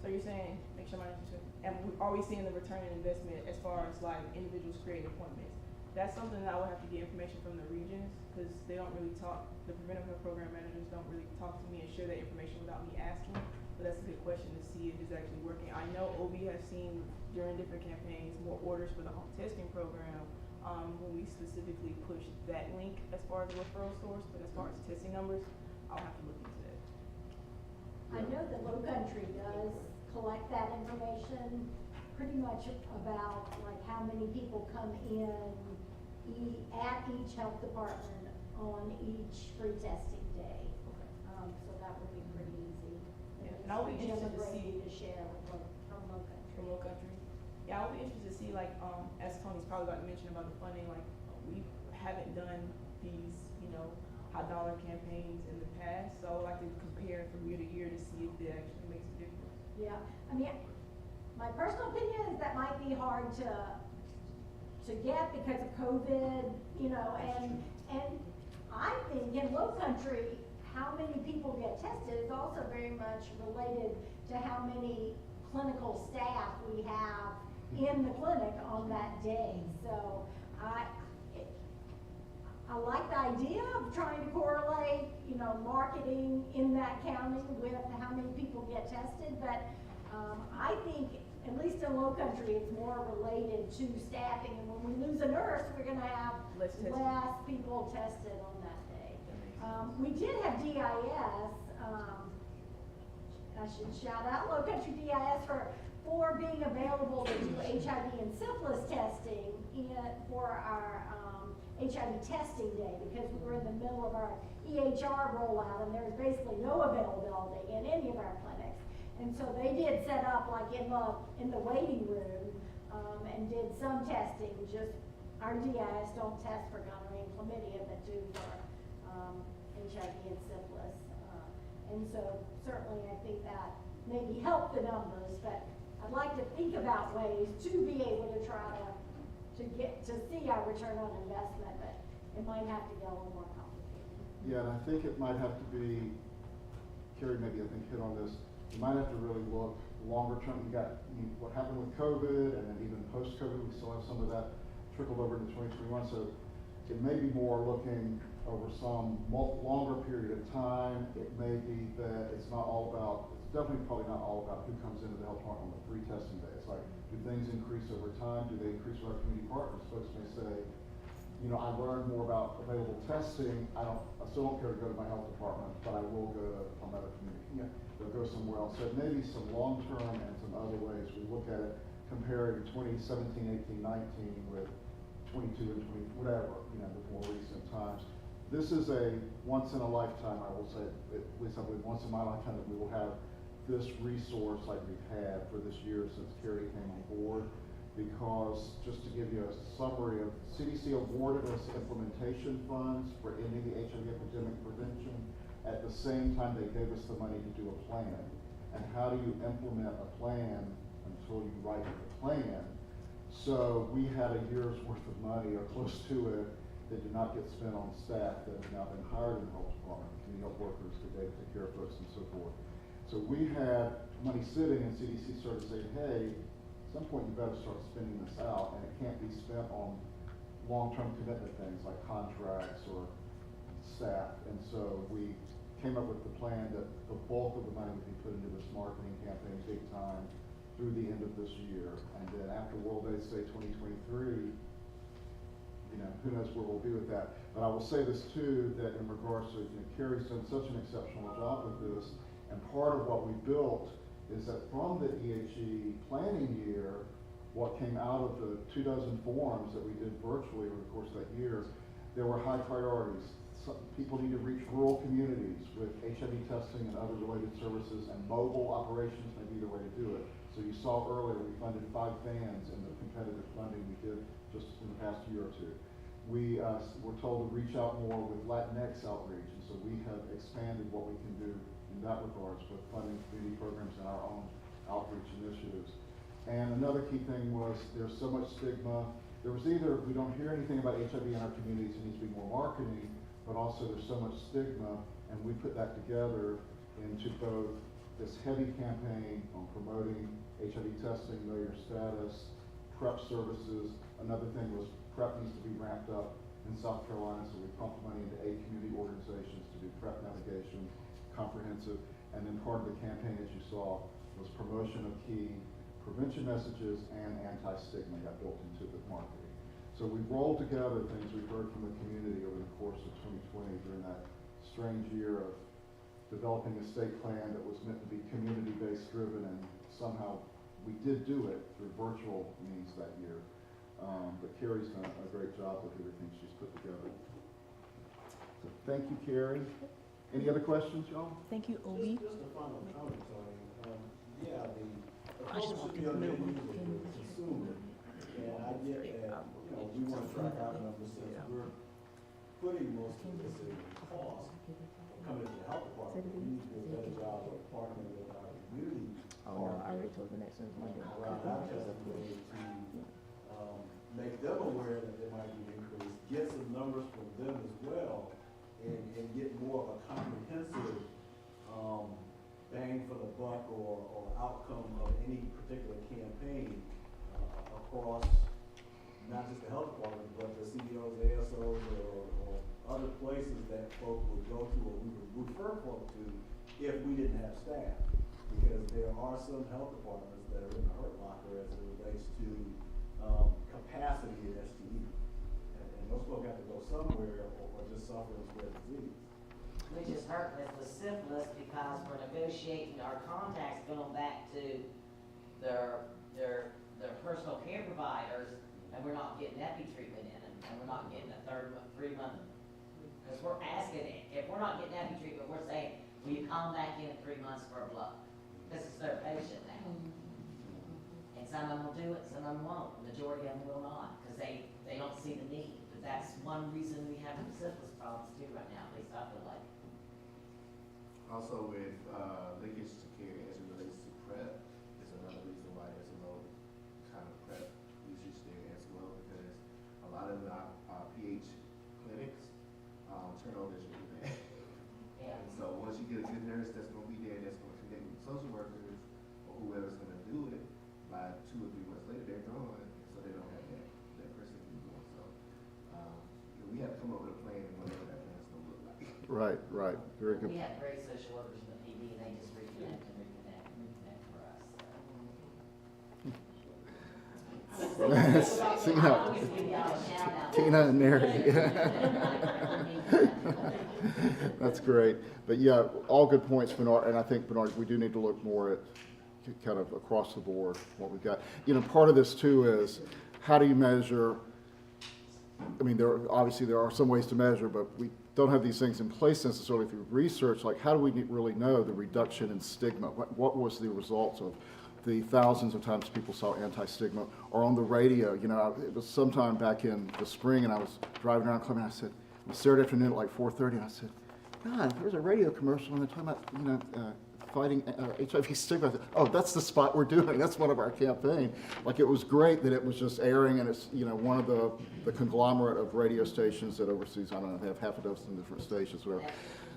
So you're saying, make sure my understanding, and are we seeing the return on investment as far as like individuals creating appointments? That's something that I would have to get information from the regions, because they don't really talk, the preventive health program managers don't really talk to me and share that information without me asking. But that's a good question to see if it's actually working. I know OB has seen during different campaigns more orders for the home testing program, when we specifically push that link as far as the referral source, but as far as testing numbers, I'll have to look into that. I know that Low Country does collect that information pretty much about like how many people come in at each health department on each free testing day. So that would be pretty easy. Yeah, and I'll be It's interested to Jim and see- Brady to share from Low Country. From Low Country. Yeah, I'll be interested to see, like, as Tony's probably about to mention about the funding, like, we haven't done these, you know, high dollar campaigns in the past, so I would like to compare from year to year to see if it actually makes a difference. Yeah, I mean, my personal opinion is that might be hard to get because of COVID, you know, and I think in Low Country, how many people get tested is also very much related to how many clinical staff we have in the clinic on that day. So I like the idea of trying to correlate, you know, marketing in that county with how many people get tested, but, I think, at least in Low Country, it's more related to staffing, and when we lose a nurse, we're gonna have Less testing. less people tested on that day. We did have DIS, I should shout out Low Country DIS for being available to do HIV and syphilis testing for our, HIV testing day, because we were in the middle of our EHR rollout, and there's basically no availability in any of our clinics. And so they did set up like in the waiting room, and did some testing. Just our DIs don't test for gonorrhea and chlamydia, but do for HIV and syphilis. And so certainly I think that maybe helped the numbers, but I'd like to think about ways to be able to try to see our return on investment, but it might have to get a little more complicated. Yeah, and I think it might have to be, Carrie maybe I think hit on this, you might have to really look longer term. What happened with COVID, and then even post-COVID, we still have some of that trickled over into 2021. So it may be more looking over some longer period of time. It may be that it's not all about, it's definitely probably not all about who comes into the health department on the free testing day. It's like, do things increase over time? Do they increase with our community partners? Folks may say, you know, I learned more about available testing. I still don't care to go to my health department, but I will go to another community. They'll go somewhere else. So maybe some long-term and some other ways. We look at it comparing 2017, 18, 19 with 22 and 20, whatever, you know, the more recent times. This is a once in a lifetime, I will say, at least I believe once in my lifetime that we will have this resource like we've had for this year since Carrie came on board. Because just to give you a summary of, CDC awarded us implementation funds for ending the HIV epidemic prevention. At the same time, they gave us the money to do a plan. And how do you implement a plan until you write the plan? So we had a year's worth of money or close to it that did not get spent on staff that have now been hired in the health department, community health workers to take care of folks and so forth. So we had money sitting, and CDC started saying, hey, at some point you better start spending this out, and it can't be spent on long-term commitment things like contracts or staff. And so we came up with the plan that the bulk of the money would be put into this marketing campaign big time through the end of this year. And then after World AIDS Day 2023, you know, who knows where we'll be with that. But I will say this too, that in regards to, you know, Carrie's done such an exceptional job with this, and part of what we built is that from the EHE planning year, what came out of the 24 forums that we did virtually over the course of that year, there were high priorities. Some people need to reach rural communities with HIV testing and other related services, and mobile operations may be the way to do it. So you saw earlier we funded 5 fans in the competitive funding we did just in the past year or two. We were told to reach out more with Latinx outreach, and so we have expanded what we can do in that regards with funding community programs and our own outreach initiatives. And another key thing was there's so much stigma. There was either we don't hear anything about HIV in our communities, there needs to be more marketing, but also there's so much stigma, and we put that together into both this heavy campaign on promoting HIV testing, know your status, PrEP services. Another thing was PrEP needs to be ramped up in South Carolina, so we pumped money into 8 community organizations to do PrEP navigation, comprehensive, and then part of the campaign, as you saw, was promotion of key prevention messages and anti-stigma got built into the marketing. So we rolled together things we've heard from the community over the course of 2020 during that strange year of developing a state plan that was meant to be community-based driven, and somehow we did do it through virtual means that year. But Carrie's done a great job with everything she's put together. So thank you, Carrie. Any other questions, y'all? Thank you, Obi. Just a final comment, Tony. Yeah, the focus should be on the end user, the consumer. And I get that, you know, we want to track our numbers since we're putting most of this in cost coming to the health department. We need to do a better job of partnering with our community. Oh, no, I already told the next one. Around our testing way to make them aware that there might be an increase, get some numbers from them as well, and get more of a comprehensive bang for the buck or outcome of any particular campaign across not just the health department, but the CBOs, ASOs, or places that folk would go to or we would refer folk to if we didn't have staff. Because there are some health departments that are in the hurt locker as it relates to capacity at STD. And those folk have to go somewhere or just suffer and spread disease. We just hurt with syphilis because we're negotiating our contacts going back to their personal care providers, and we're not getting epi treatment in them, and we're not getting a 3 month. Because we're asking it, if we're not getting epi treatment, we're saying, will you come back in 3 months for a blood? This is their patient now. And some of them will do it, some of them won't. The majority of them will not, because they don't see the need. But that's one reason we have the syphilis problems too right now, at least I feel like. Also with linkage to care as it relates to PrEP is another reason why there's a low kind of PrEP usage there as well, because a lot of our PH clinics, turnover is really bad. Yeah. And so once you get a good nurse that's gonna be there, that's gonna connect with social workers or whoever's gonna do it, by 2 or 3 months later, they're gone, so they don't have that person anymore. So we have to come up with a plan and whatever that plan's gonna look like. Right, right, very good. We have great social workers in the PD, and they just reconnect and reconnect and reconnect for us. Tina and Mary. That's great. But yeah, all good points, Bernard. And I think, Bernard, we do need to look more at kind of across the board what we've got. You know, part of this too is how do you measure? I mean, obviously there are some ways to measure, but we don't have these things in place necessarily through research. Like, how do we really know the reduction in stigma? What was the results of the thousands of times people saw anti-stigma? Or on the radio, you know, it was sometime back in the spring, and I was driving around Cleveland, and I said, it was Saturday afternoon at like 4:30, and I said, God, there's a radio commercial, and they're talking about, you know, fighting HIV stigma. I said, oh, that's the spot we're doing. That's one of our campaign. Like, it was great that it was just airing, and it's, you know, one of the conglomerate of radio stations that oversees, I don't know, they have half a dozen different stations, whatever.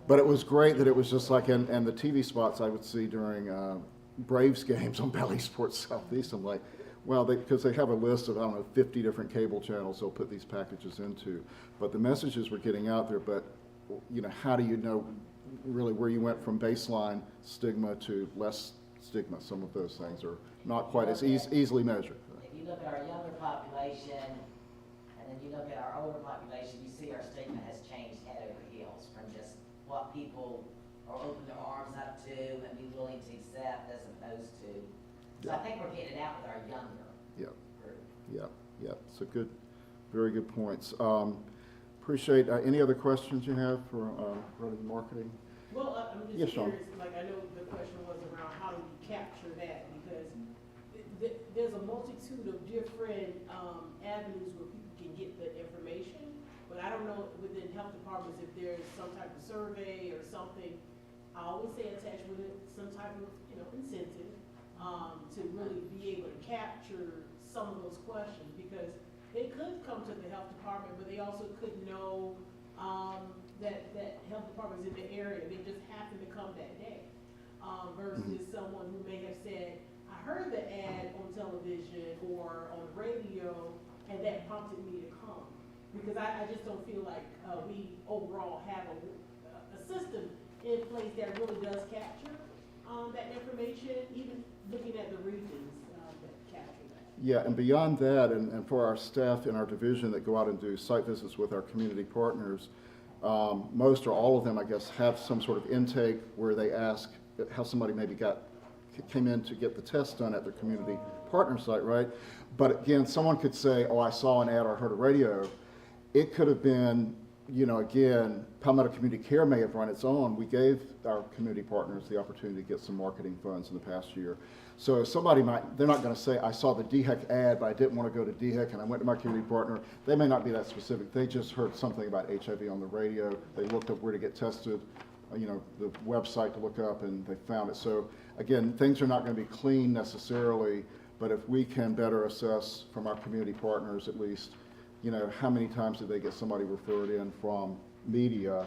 But it was great that it was just like, and the TV spots I would see during Braves games on Bally Sports Southeast, I'm like, well, because they have a list of, I don't know, 50 different cable channels they'll put these packages into. But the messages were getting out there, but, you know, how do you know really where you went from baseline stigma to less stigma? Some of those things are not quite as easily measured. If you look at our younger population, and then you look at our older population, you see our stigma has changed head over heels from just what people are open their arms up to and be willing to accept as opposed to. So I think we're getting it out with our younger group. Yeah. So good, very good points. Appreciate, any other questions you have for running marketing? Well, I'm just Yes, Sean. curious, like, I know the question was around how do we capture that, because there's a multitude of different avenues where people can get the information, but I don't know within health departments if there's some type of survey or something. I always say attach with it some type of, you know, incentive to really be able to capture some of those questions, because they could come to the health department, but they also could know that health department's in the area. They just happen to come that day. Versus someone who may have said, I heard the ad on television or on the radio, and that prompted me to come. Because I just don't feel like we overall have a system in place that really does capture that information, even looking at the regions that capture that. Yeah, and beyond that, and for our staff in our division that go out and do site visits with our community partners, most or all of them, I guess, have some sort of intake where they ask how somebody maybe came in to get the test done at their community partner site, right? But again, someone could say, oh, I saw an ad or heard a radio. It could have been, you know, again, Palmetto Community Care may have run its own. We gave our community partners the opportunity to get some marketing funds in the past year. So somebody they're not going to say, I saw the DHEC ad, but I didn't want to go to DHEC, and I went to my community partner. They may not be that specific. They just heard something about HIV on the radio. They looked up where to get tested, you know, the website to look up, and they found it. So again, things are not going to be clean necessarily, but if we can better assess from our community partners at least, you know, how many times did they get somebody referred in from media?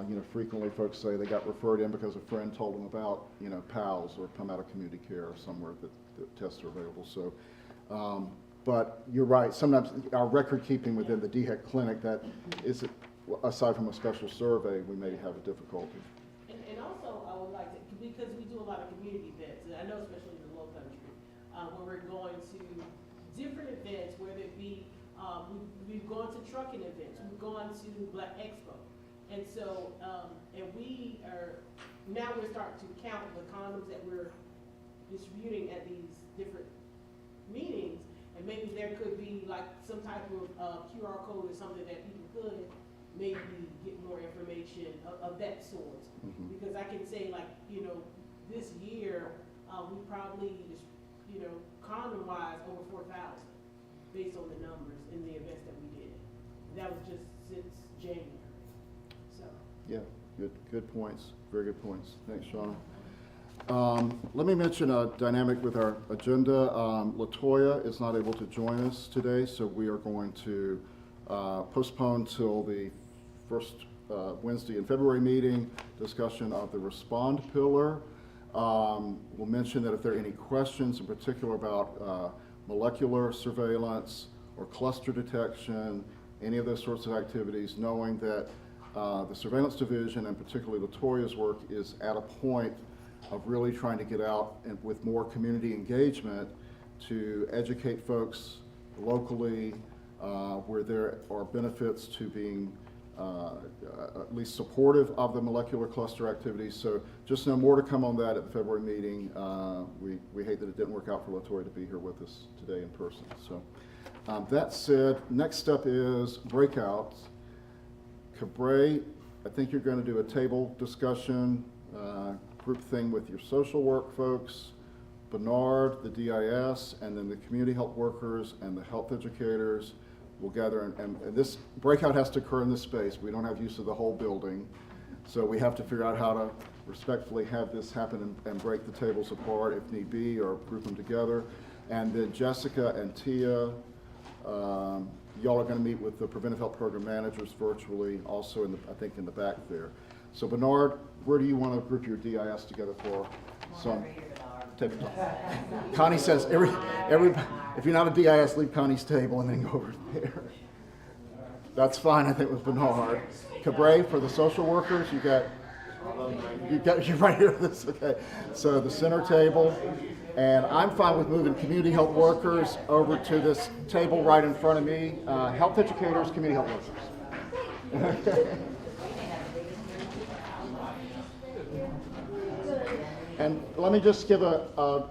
You know, frequently folks say they got referred in because a friend told them about, you know, PALS or Palmetto Community Care or somewhere that tests are available. So, but you're right. Sometimes our record keeping within the DHEC clinic, that is aside from a special survey, we may have a difficulty. And also, I would like to, because we do a lot of community events, and I know especially in the Low Country, where we're going to different events, whether it be, we've gone to trucking events, we've gone to Black Expo. And so, and now we're starting to count the condoms that we're distributing at these different meetings. And maybe there could be like some type of QR code or something that people could maybe get more information of that sort. Mhm. Because I can say like, this year, we probably, condom-wise, over 4,000, based on the numbers in the events that we did. That was just since January, so. Yeah, good points, very good points. Thanks, Shauna. Let me mention a dynamic with our agenda. LaToya is not able to join us today, so we are going to postpone till the first Wednesday in February meeting, discussion of the Respond pillar. We'll mention that if there are any questions in particular about molecular surveillance or cluster detection, any of those sorts of activities, knowing that the surveillance division and particularly LaToya's work is at a point of really trying to get out and with more community engagement to educate folks locally where there are benefits to being at least supportive of the molecular cluster activities. So just know more to come on that at the February meeting. We hate that it didn't work out for LaToya to be here with us today in person. So that said, next step is breakouts. Cabray, I think you're going to do a table discussion, group thing with your social work folks, Bernard, the DIS, and then the community health workers and the health educators will gather. And this breakout has to occur in this space. We don't have use of the whole building. So we have to figure out how to respectfully have this happen and break the tables apart if need be, or group them together. And then Jessica and Tia, y'all are going to meet with the preventive health program managers virtually, also I think in the back there. So Bernard, where do you want to group your DIS together for some table talk? Connie says if you're not a DIS, leave Connie's table and then go over there. That's fine, I think, with Bernard. Cabray, for the social workers, you're right here. This okay. So the center table. And I'm fine with moving community health workers over to this table right in front of me. Health educators, community health workers. And let me just give a